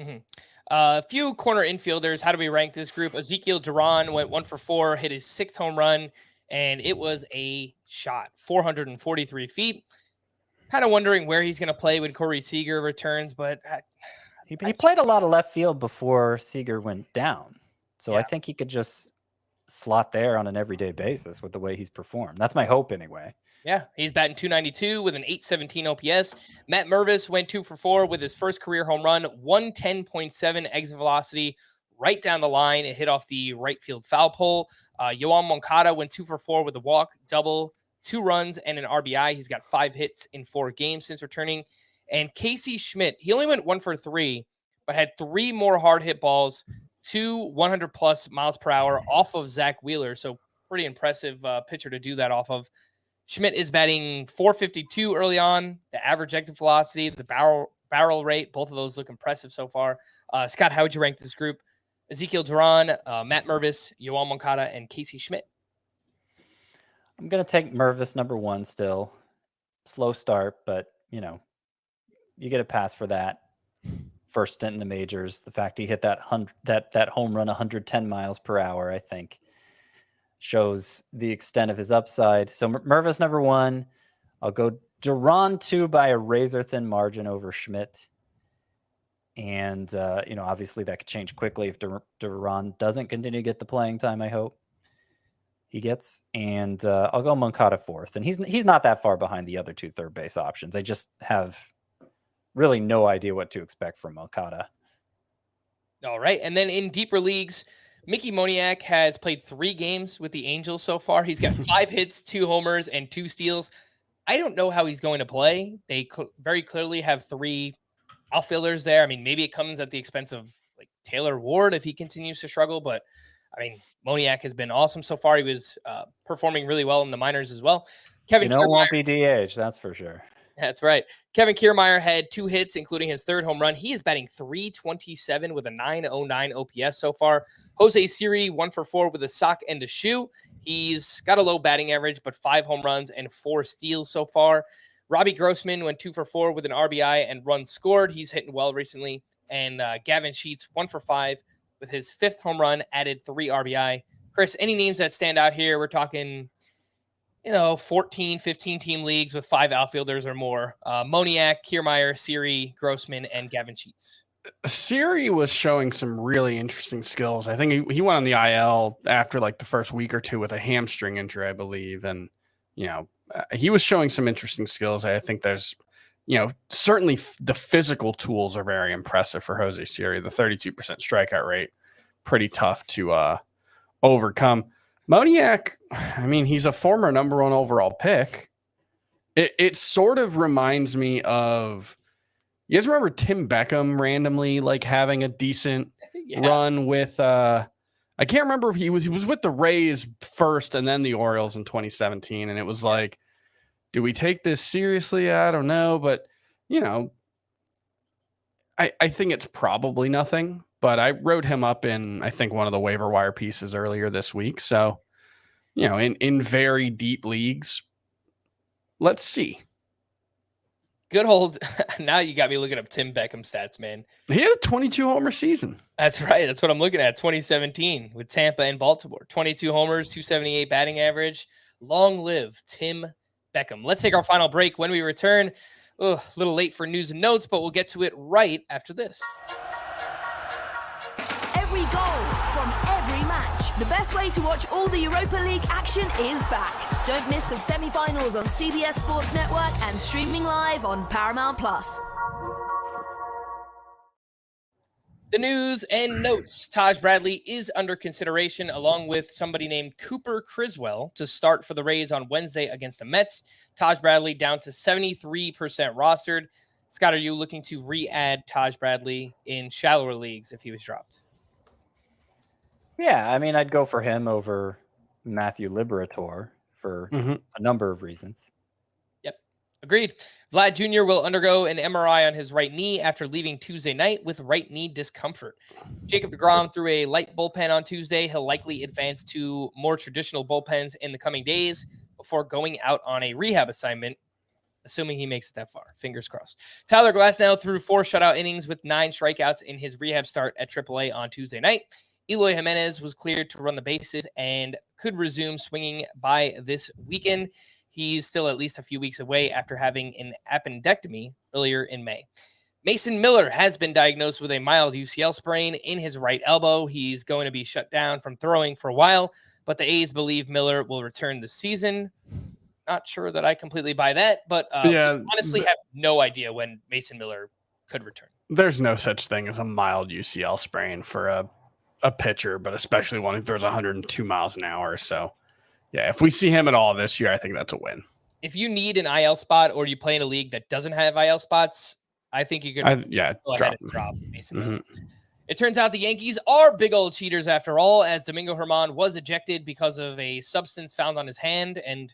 Mm-hmm. A few corner infielders. How do we rank this group? Ezekiel Duran went 1 for 4, hit his 6th home run, and it was a shot, 443 feet. Kind of wondering where he's going to play when Corey Seager returns, but he played a lot of left field before Seager went down. So I think he could just slot there on an everyday basis with the way he's performed. That's my hope anyway. Yeah, he's batting 292 with an 817 OPS. Matt Mervis went 2 for 4 with his first career home run, 110.7 exit velocity, right down the line. It hit off the right field foul pole. Yoan Moncada went 2 for 4 with a walk, double, 2 runs, and an RBI. He's got 5 hits in 4 games since returning. And Casey Schmidt, he only went 1 for 3, but had 3 more hard hit balls, 2 100+ miles per hour off of Zach Wheeler. So pretty impressive pitcher to do that off of. Schmidt is batting 452 early on. The average exit velocity, the barrel rate, both of those look impressive so far. Scott, how would you rank this group? Ezekiel Duran, Matt Mervis, Yoan Moncada, and Casey Schmidt. I'm going to take Mervis number 1 still. Slow start, but, you get a pass for that. First stint in the majors. The fact he hit that home run 110 miles per hour, I think, shows the extent of his upside. So Mervis number 1. I'll go Duran 2 by a razor-thin margin over Schmidt. And, obviously that could change quickly if Duran doesn't continue to get the playing time, I hope he gets. And I'll go Moncada 4th. And he's not that far behind the other 2 third base options. I just have really no idea what to expect from Moncada. All right. And then in deeper leagues, Mickey Moniak has played 3 games with the Angels so far. He's got 5 hits, 2 homers, and 2 steals. I don't know how he's going to play. They very clearly have 3 outfielders there. I mean, maybe it comes at the expense of like Taylor Ward if he continues to struggle. But, I mean, Moniak has been awesome so far. He was performing really well in the minors as well. Kevin Kiermaier won't be DH, that's for sure. That's right. Kevin Kiermaier had 2 hits, including his 3rd home run. He is batting 327 with a 909 OPS so far. Jose Siri, 1 for 4 with a sock and a shoe. He's got a low batting average, but 5 home runs and 4 steals so far. Robbie Grossman went 2 for 4 with an RBI and runs scored. He's hitting well recently. And Gavin Sheets, 1 for 5 with his 5th home run, added 3 RBI. Chris, any names that stand out here? We're talking 14, 15 team leagues with 5 outfielders or more. Moniak, Kiermaier, Siri, Grossman, and Gavin Sheets. Siri was showing some really interesting skills. I think he went on the IL after like the first week or two with a hamstring injury, I believe. And, he was showing some interesting skills. I think there's, certainly the physical tools are very impressive for Jose Siri. The 32% strikeout rate, pretty tough to overcome. Moniak, I mean, he's a former number 1 overall pick. It sort of reminds me of, you guys remember Tim Beckham randomly like having a decent run with I can't remember if he was with the Rays first and then the Orioles in 2017, and it was like, do we take this seriously? I don't know, but I think it's probably nothing. But I wrote him up in, I think, one of the waiver wire pieces earlier this week. So, in very deep leagues, let's see. Good old. Now you got me looking up Tim Beckham stats, man. He had a 22 homer season. That's right. That's what I'm looking at. 2017 with Tampa and Baltimore. 22 homers, 278 batting average. Long live Tim Beckham. Let's take our final break. When we return, a little late for news and notes, but we'll get to it right after this. Every goal from every match. The best way to watch all the Europa League action is back. Don't miss the semi-finals on CBS Sports Network and streaming live on Paramount+. The news and notes. Taj Bradley is under consideration along with somebody named Cooper Criswell to start for the Rays on Wednesday against the Mets. Taj Bradley down to 73% rostered. Scott, are you looking to re-add Taj Bradley in shallower leagues if he was dropped? Yeah, I mean, I'd go for him over Matthew Liberatore for a number of reasons. Yep, agreed. Vlad Jr. will undergo an MRI on his right knee after leaving Tuesday night with right knee discomfort. Jacob deGrom threw a light bullpen on Tuesday. He'll likely advance to more traditional bullpens in the coming days before going out on a rehab assignment, assuming he makes it that far. Fingers crossed. Tyler Glasnow threw 4 shutout innings with 9 strikeouts in his rehab start at AAA on Tuesday night. Eloy Jimenez was cleared to run the bases and could resume swinging by this weekend. He's still at least a few weeks away after having an appendectomy earlier in May. Mason Miller has been diagnosed with a mild UCL sprain in his right elbow. He's going to be shut down from throwing for a while, but the A's believe Miller will return this season. Not sure that I completely buy that, but honestly have no idea when Mason Miller could return. There's no such thing as a mild UCL sprain for a pitcher, but especially one who throws 102 miles an hour. So, yeah, if we see him at all this year, I think that's a win. If you need an IL spot or you play in a league that doesn't have IL spots, I think you could go ahead and drop Mason Miller. It turns out the Yankees are big old cheaters after all, as Domingo Germán was ejected because of a substance found on his hand, and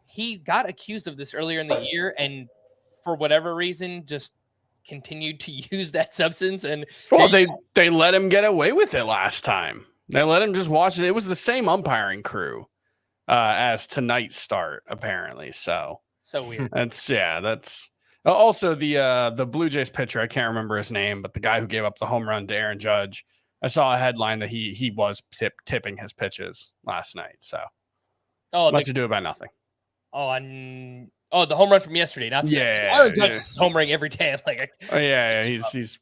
he got accused of this earlier in the year, and for whatever reason, just continued to use that substance. And well, they let him get away with it last time. They let him just watch it. It was the same umpiring crew as tonight's start, apparently. So weird. That's also the Blue Jays pitcher. I can't remember his name, but the guy who gave up the home run to Aaron Judge. I saw a headline that he was tipping his pitches last night. So much ado about nothing. The home run from yesterday, not today. Yeah, Aaron Judge is homering every day.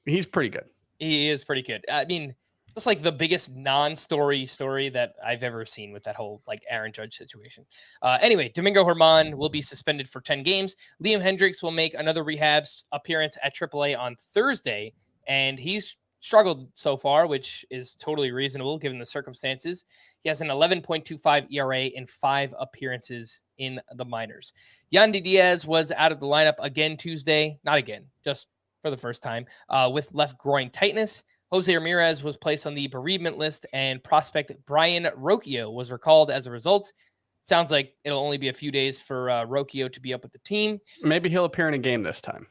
He's pretty good. He is pretty good. I mean, that's like the biggest non-story story that I've ever seen with that whole like Aaron Judge situation. Anyway, Domingo Germán will be suspended for 10 games. Liam Hendricks will make another rehab appearance at AAA on Thursday, and he's struggled so far, which is totally reasonable given the circumstances. He has an 11.25 ERA in 5 appearances in the minors. Yandy Diaz was out of the lineup again Tuesday. Not again, just for the first time, with left groin tightness. Jose Ramirez was placed on the bereavement list, and prospect Brian Rocchio was recalled as a result. Sounds like it'll only be a few days for Rocchio to be up with the team. Maybe he'll appear in a game this time.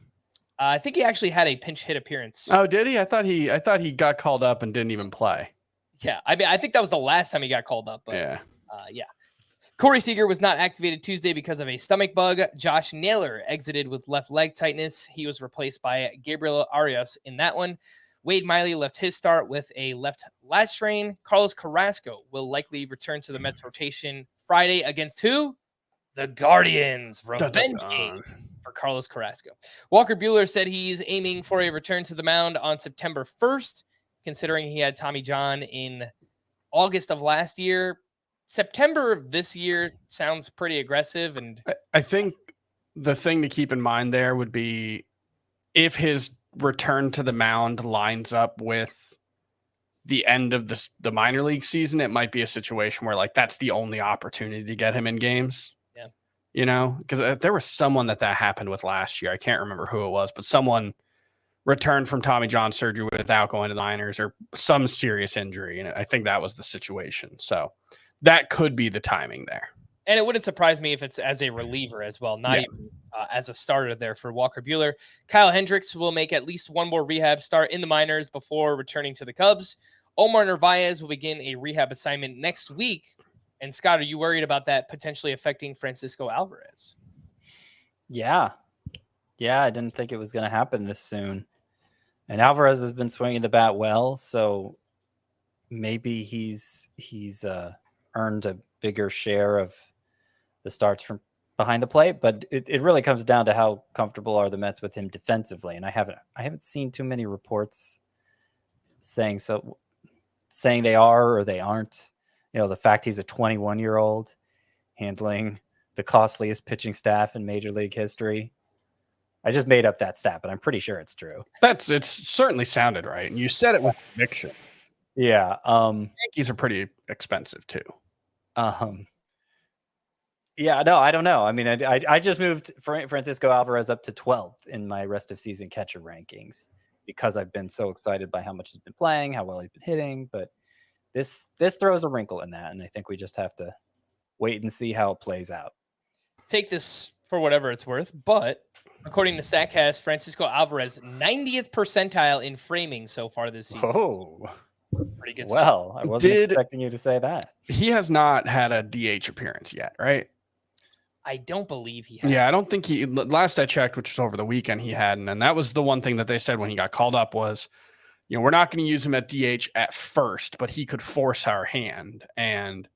I think he actually had a pinch hit appearance. Oh, did he? I thought he got called up and didn't even play. Yeah, I mean, I think that was the last time he got called up. But, yeah. Corey Seager was not activated Tuesday because of a stomach bug. Josh Naylor exited with left leg tightness. He was replaced by Gabriel Arias in that one. Wade Miley left his start with a left lat strain. Carlos Carrasco will likely return to the Mets rotation Friday against who? The Guardians. Revenge game. for Carlos Carrasco. Walker Buehler said he's aiming for a return to the mound on September 1st, considering he had Tommy John in August of last year. September of this year sounds pretty aggressive. And I think the thing to keep in mind there would be if his return to the mound lines up with the end of the minor league season, it might be a situation where like that's the only opportunity to get him in games. Yeah. You know, because there was someone that happened with last year. I can't remember who it was, but someone returned from Tommy John surgery without going to the minors or some serious injury. And I think that was the situation. So that could be the timing there. And it wouldn't surprise me if it's as a reliever as well, not even as a starter there for Walker Buehler. Kyle Hendricks will make at least one more rehab start in the minors before returning to the Cubs. Omar Narvaez will begin a rehab assignment next week. And Scott, are you worried about that potentially affecting Francisco Alvarez? Yeah. I didn't think it was going to happen this soon. And Alvarez has been swinging the bat well, so maybe he's earned a bigger share of the starts from behind the plate. But it really comes down to how comfortable are the Mets with him defensively. And I haven't seen too many reports saying they are or they aren't. You know, the fact he's a 21-year-old handling the costliest pitching staff in Major League history. I just made up that stat, but I'm pretty sure it's true. It's certainly sounded right. And you said it with conviction. Yeah. Yankees are pretty expensive too. Yeah, no, I don't know. I mean, I just moved Francisco Alvarez up to 12th in my rest of season catcher rankings because I've been so excited by how much he's been playing, how well he's been hitting. But this throws a wrinkle in that, and I think we just have to wait and see how it plays out. Take this for whatever it's worth, but according to StatCast, Francisco Alvarez 90th percentile in framing so far this season. Oh, pretty good. Well, I wasn't expecting you to say that. He has not had a DH appearance yet, right? I don't believe he has. Yeah, I don't think last I checked, which was over the weekend, he hadn't. And that was the one thing that they said when he got called up was, you know, we're not going to use him at DH at first, but he could force our hand. And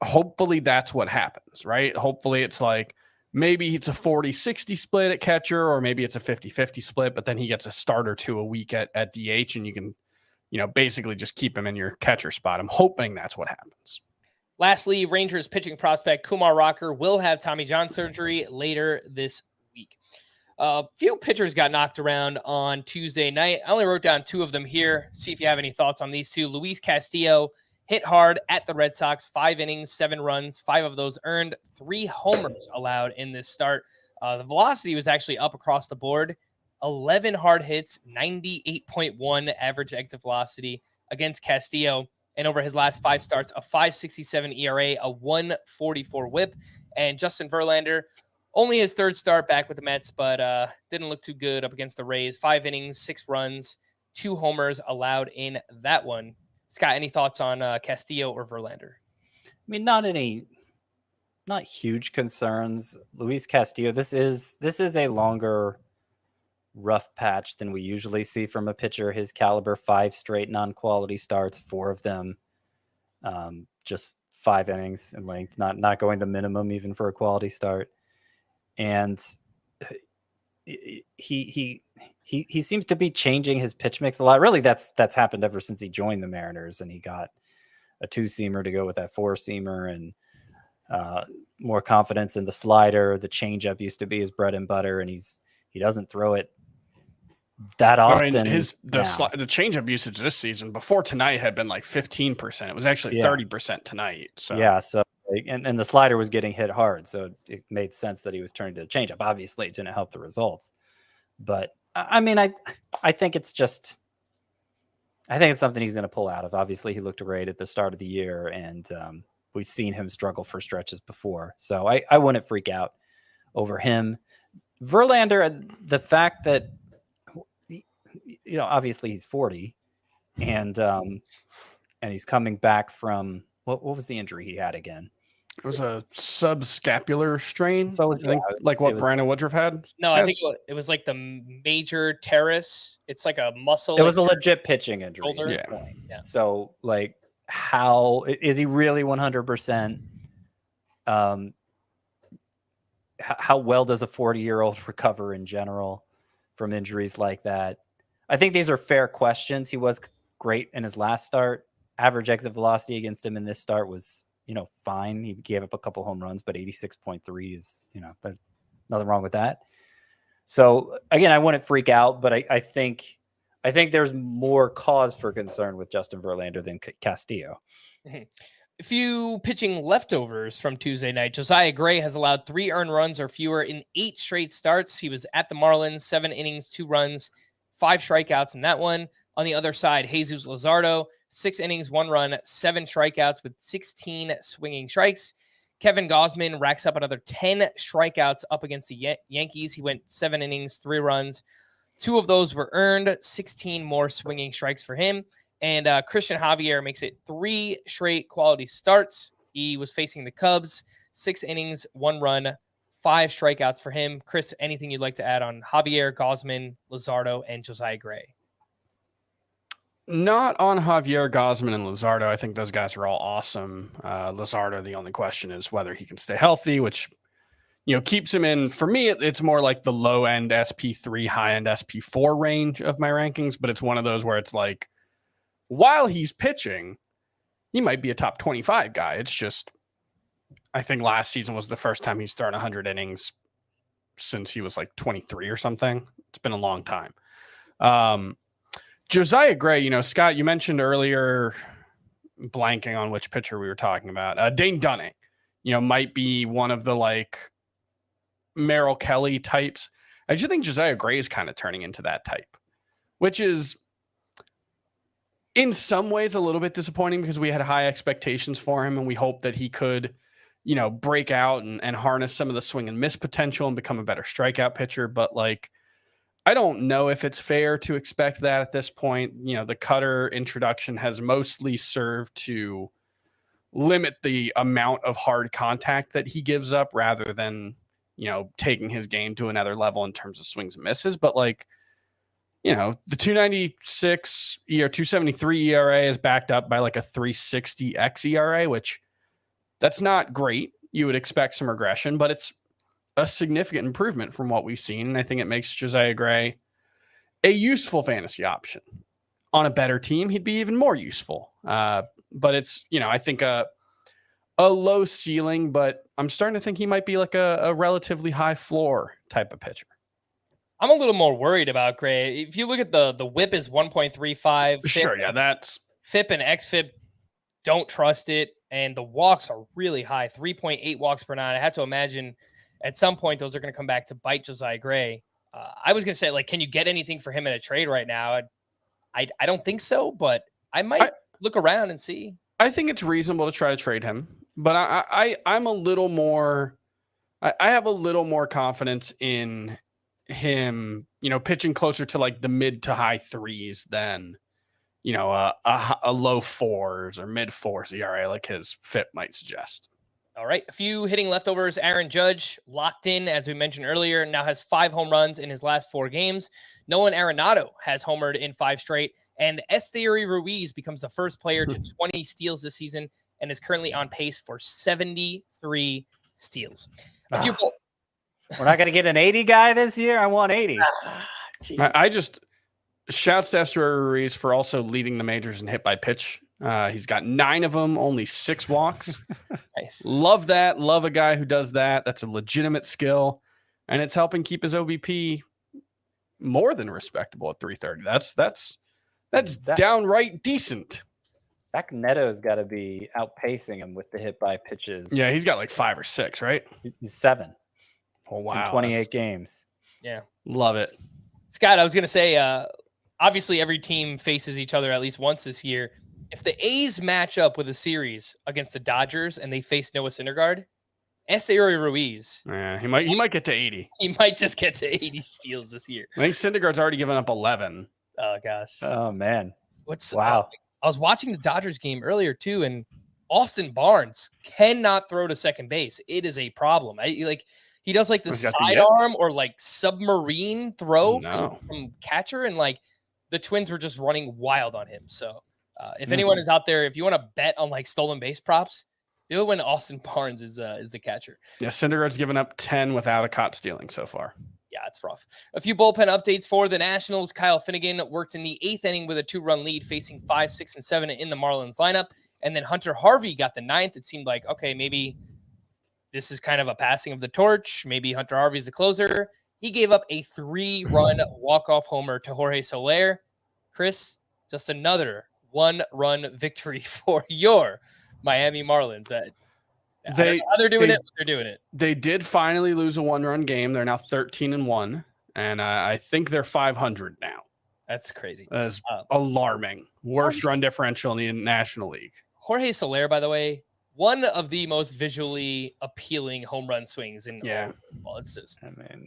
hopefully that's what happens, right? Hopefully it's like, maybe it's a 40-60 split at catcher, or maybe it's a 50-50 split, but then he gets a start or two a week at DH, and you can, you know, basically just keep him in your catcher spot. I'm hoping that's what happens. Lastly, Rangers pitching prospect Kumar Rocker will have Tommy John surgery later this week. A few pitchers got knocked around on Tuesday night. I only wrote down two of them here. See if you have any thoughts on these two. Luis Castillo hit hard at the Red Sox, 5 innings, 7 runs, 5 of those earned, 3 homers allowed in this start. The velocity was actually up across the board. 11 hard hits, 98.1 average exit velocity against Castillo. And over his last 5 starts, a 5.67 ERA, a 1.44 whip. And Justin Verlander, only his 3rd start back with the Mets, but didn't look too good up against the Rays. 5 innings, 6 runs, 2 homers allowed in that one. Scott, any thoughts on Castillo or Verlander? I mean, not huge concerns. Luis Castillo, this is a longer rough patch than we usually see from a pitcher his caliber. 5 straight non-quality starts, 4 of them just 5 innings in length, not going the minimum even for a quality start. And he seems to be changing his pitch mix a lot. Really, that's happened ever since he joined the Mariners, and he got a 2-seamer to go with that 4-seamer, and more confidence in the slider. The changeup used to be his bread and butter, and he doesn't throw it that often. I mean, the changeup usage this season before tonight had been like 15%. It was actually 30% tonight. So yeah, so and the slider was getting hit hard, so it made sense that he was turning to the changeup. Obviously, it didn't help the results, but I mean, I think it's something he's going to pull out of. Obviously, he looked great at the start of the year, and we've seen him struggle for stretches before. So I wouldn't freak out over him. Verlander, the fact that, you know, obviously he's 40, and he's coming back from what was the injury he had again? It was a subscapular strain. So like what Brandon Woodruff had? No, I think it was like the major teres. It's like a muscle. It was a legit pitching injury. Yeah. So, like, how is he really 100%? how well does a 40-year-old recover in general from injuries like that? I think these are fair questions. He was great in his last start. Average exit velocity against him in this start was, fine. He gave up a couple home runs, but 86.3 is, there's nothing wrong with that. So again, I wouldn't freak out, but I think there's more cause for concern with Justin Verlander than Castillo. A few pitching leftovers from Tuesday night. Josiah Gray has allowed 3 earned runs or fewer in 8 straight starts. He was at the Marlins, 7 innings, 2 runs, 5 strikeouts in that one. On the other side, Jesus Luzardo, 6 innings, 1 run, 7 strikeouts with 16 swinging strikes. Kevin Gausman racks up another 10 strikeouts up against the Yankees. He went 7 innings, 3 runs. 2 of those were earned, 16 more swinging strikes for him. And Christian Javier makes it 3 straight quality starts. He was facing the Cubs, 6 innings, 1 run, 5 strikeouts for him. Chris, anything you'd like to add on Javier, Gausman, Luzardo, and Josiah Gray? Not on Javier, Gausman, and Luzardo. I think those guys are all awesome. Luzardo, the only question is whether he can stay healthy, which keeps him in. For me, it's more like the low end SP3, high end SP4 range of my rankings. But it's one of those where it's like, while he's pitching, he might be a top 25 guy. It's just, I think last season was the first time he's thrown 100 innings since he was like 23 or something. It's been a long time. Josiah Gray, Scott, you mentioned earlier, blanking on which pitcher we were talking about. Dane Dunning, might be one of the like Merrill Kelly types. I just think Josiah Gray is kind of turning into that type, which is in some ways a little bit disappointing because we had high expectations for him and we hoped that he could, break out and harness some of the swing and miss potential and become a better strikeout pitcher. But like, I don't know if it's fair to expect that at this point. The cutter introduction has mostly served to limit the amount of hard contact that he gives up rather than, taking his game to another level in terms of swings and misses. But like, the 296 or 273 ERA is backed up by like a 360 xERA, which that's not great. You would expect some regression, but it's a significant improvement from what we've seen. And I think it makes Josiah Gray a useful fantasy option. On a better team, he'd be even more useful. But it's, I think a low ceiling, but I'm starting to think he might be like a relatively high floor type of pitcher. I'm a little more worried about Gray. If you look at the whip is 1.35. Sure, yeah, that's FIP and XFIP. Don't trust it. And the walks are really high, 3.8 walks per 9. I have to imagine at some point those are going to come back to bite Josiah Gray. I was going to say, like, can you get anything for him in a trade right now? I don't think so, but I might look around and see. I think it's reasonable to try to trade him, but I'm a little more. I have a little more confidence in him, pitching closer to like the mid to high 3s than, a low 4s or mid 4s ERA like his FIP might suggest. All right. A few hitting leftovers. Aaron Judge locked in, as we mentioned earlier, now has 5 home runs in his last 4 games. Nolan Arenado has homered in 5 straight. And Esteury Ruiz becomes the first player to 20 steals this season and is currently on pace for 73 steals. A few We're not going to get an 80 guy this year. I want 80. I just shouts to Esteury Ruiz for also leading the majors in hit by pitch. He's got 9 of them, only 6 walks. Nice. Love that. Love a guy who does that. That's a legitimate skill, and it's helping keep his OBP more than respectable at 330. That's downright decent. Zach Neto's got to be outpacing him with the hit by pitches. Yeah, he's got like 5 or 6, right? He's 7. Oh wow, in 28 games. Yeah, love it. Scott, I was going to say, obviously every team faces each other at least once this year. If the A's match up with a series against the Dodgers and they face Noah Syndergaard, Esteury Ruiz, yeah, he might get to 80. He might just get to 80 steals this year. I think Syndergaard's already given up 11. Oh gosh. Oh man. Wow. I was watching the Dodgers game earlier too, and Austin Barnes cannot throw to second base. It is a problem. He does like the sidearm or like submarine throw from catcher, and like the Twins were just running wild on him. So if anyone is out there, if you want to bet on like stolen base props, Do it when Austin Barnes is the catcher. Yeah, Syndergaard's given up 10 without a caught stealing so far. Yeah, it's rough. A few bullpen updates for the Nationals. Kyle Finnegan worked in the 8th inning with a 2-run lead, facing 5, 6, and 7 in the Marlins lineup. And then Hunter Harvey got the 9th. It seemed like, okay, maybe this is kind of a passing of the torch. Maybe Hunter Harvey's the closer. He gave up a 3-run walk-off homer to Jorge Soler. Chris, just another 1-run victory for your Miami Marlins. I don't know how they're doing it, but they're doing it. They did finally lose a 1-run game. They're now 13-1, and I think they're 500 now. That's crazy. That's alarming. Worst run differential in the National League. Jorge Soler, by the way, one of the most visually appealing home run swings in all of baseball. It's just,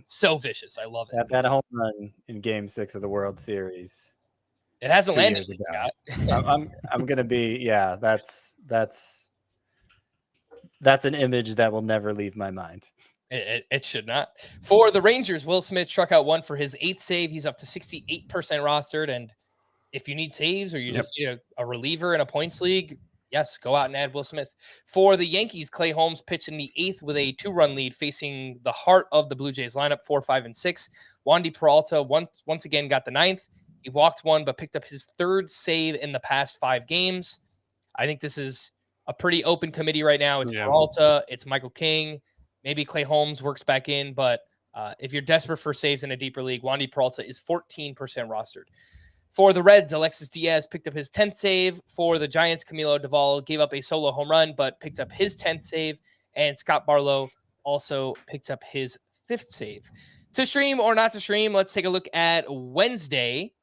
so vicious. I love it. That home run in Game 6 of the World Series. It hasn't 2 landed. years ago. I'm gonna be that's an image that will never leave my mind. It should not. For the Rangers, Will Smith struck out 1 for his 8th save. He's up to 68% rostered. And if you need saves or you just need a reliever in a points league, yes, go out and add Will Smith. For the Yankees, Clay Holmes pitched in the 8th with a 2-run lead, facing the heart of the Blue Jays lineup, 4, 5, and 6. Wandy Peralta once again got the 9th. He walked 1, but picked up his 3rd save in the past 5 games. I think this is a pretty open committee right now. It's Peralta, it's Michael King, maybe Clay Holmes works back in, but if you're desperate for saves in a deeper league, Wandy Peralta is 14% rostered. For the Reds, Alexis Diaz picked up his 10th save. For the Giants, Camilo Doval gave up a solo home run, but picked up his 10th save, and Scott Barlow also picked up his 5th save. To stream or not to stream, let's take a look at Wednesday.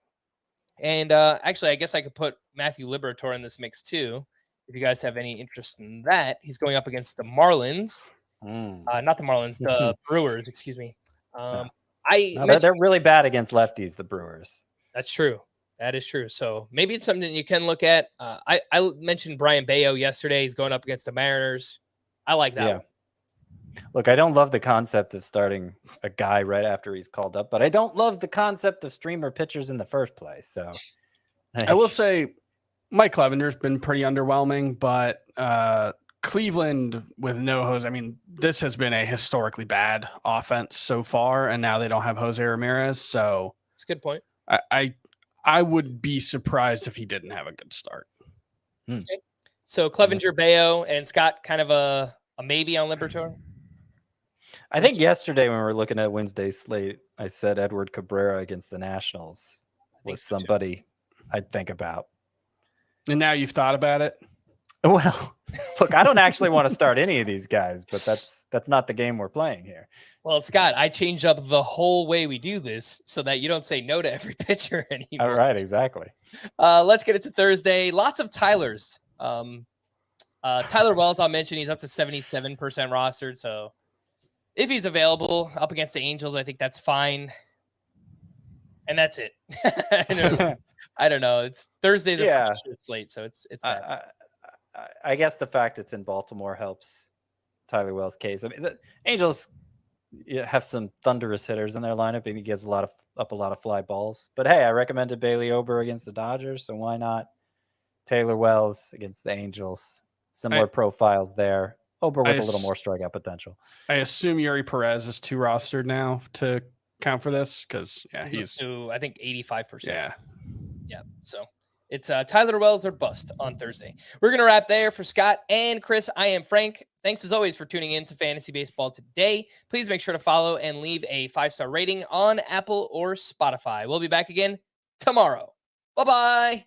And actually, I guess I could put Matthew Liberatore in this mix too, if you guys have any interest in that. He's going up against the Marlins. Not the Marlins, the Brewers, excuse me. They're really bad against lefties, the Brewers. That's true. That is true. So maybe it's something you can look at. I mentioned Brian Bayo yesterday. He's going up against the Mariners. I like that one. Look, I don't love the concept of starting a guy right after he's called up, but I don't love the concept of streamer pitchers in the first place. So I will say Mike Clevenger's been pretty underwhelming, but Cleveland with no Jose. I mean, this has been a historically bad offense so far, and now they don't have Jose Ramirez. So it's a good point. I would be surprised if he didn't have a good start. Okay. So Clevenger, Bayo, and Scott, kind of a maybe on Liberatore. I think yesterday when we were looking at Wednesday's slate, I said Edward Cabrera against the Nationals was somebody I'd think about. And now you've thought about it? Well, look, I don't actually want to start any of these guys, but that's not the game we're playing here. Well, Scott, I changed up the whole way we do this so that you don't say no to every pitcher anymore. All right, exactly. Let's get it to Thursday. Lots of Tylers. Tyler Wells, I'll mention, he's up to 77% rostered. So if he's available up against the Angels, I think that's fine. And that's it. I don't know. It's Thursdays are slate, so it's bad. I guess the fact it's in Baltimore helps Tyler Wells' case. I mean, the Angels have some thunderous hitters in their lineup, and he gives a lot of fly balls. But hey, I recommended Bailey Ober against the Dodgers, so why not Taylor Wells against the Angels? Similar profiles there. Ober with a little more strikeout potential. I assume Yuri Perez is 2 rostered now to count for this because he's to, I think, 85%. Yeah. So it's Tyler Wells or bust on Thursday. We're going to wrap there for Scott and Chris. I am Frank. Thanks as always for tuning in to Fantasy Baseball today. Please make sure to follow and leave a 5-star rating on Apple or Spotify. We'll be back again tomorrow. Bye-bye.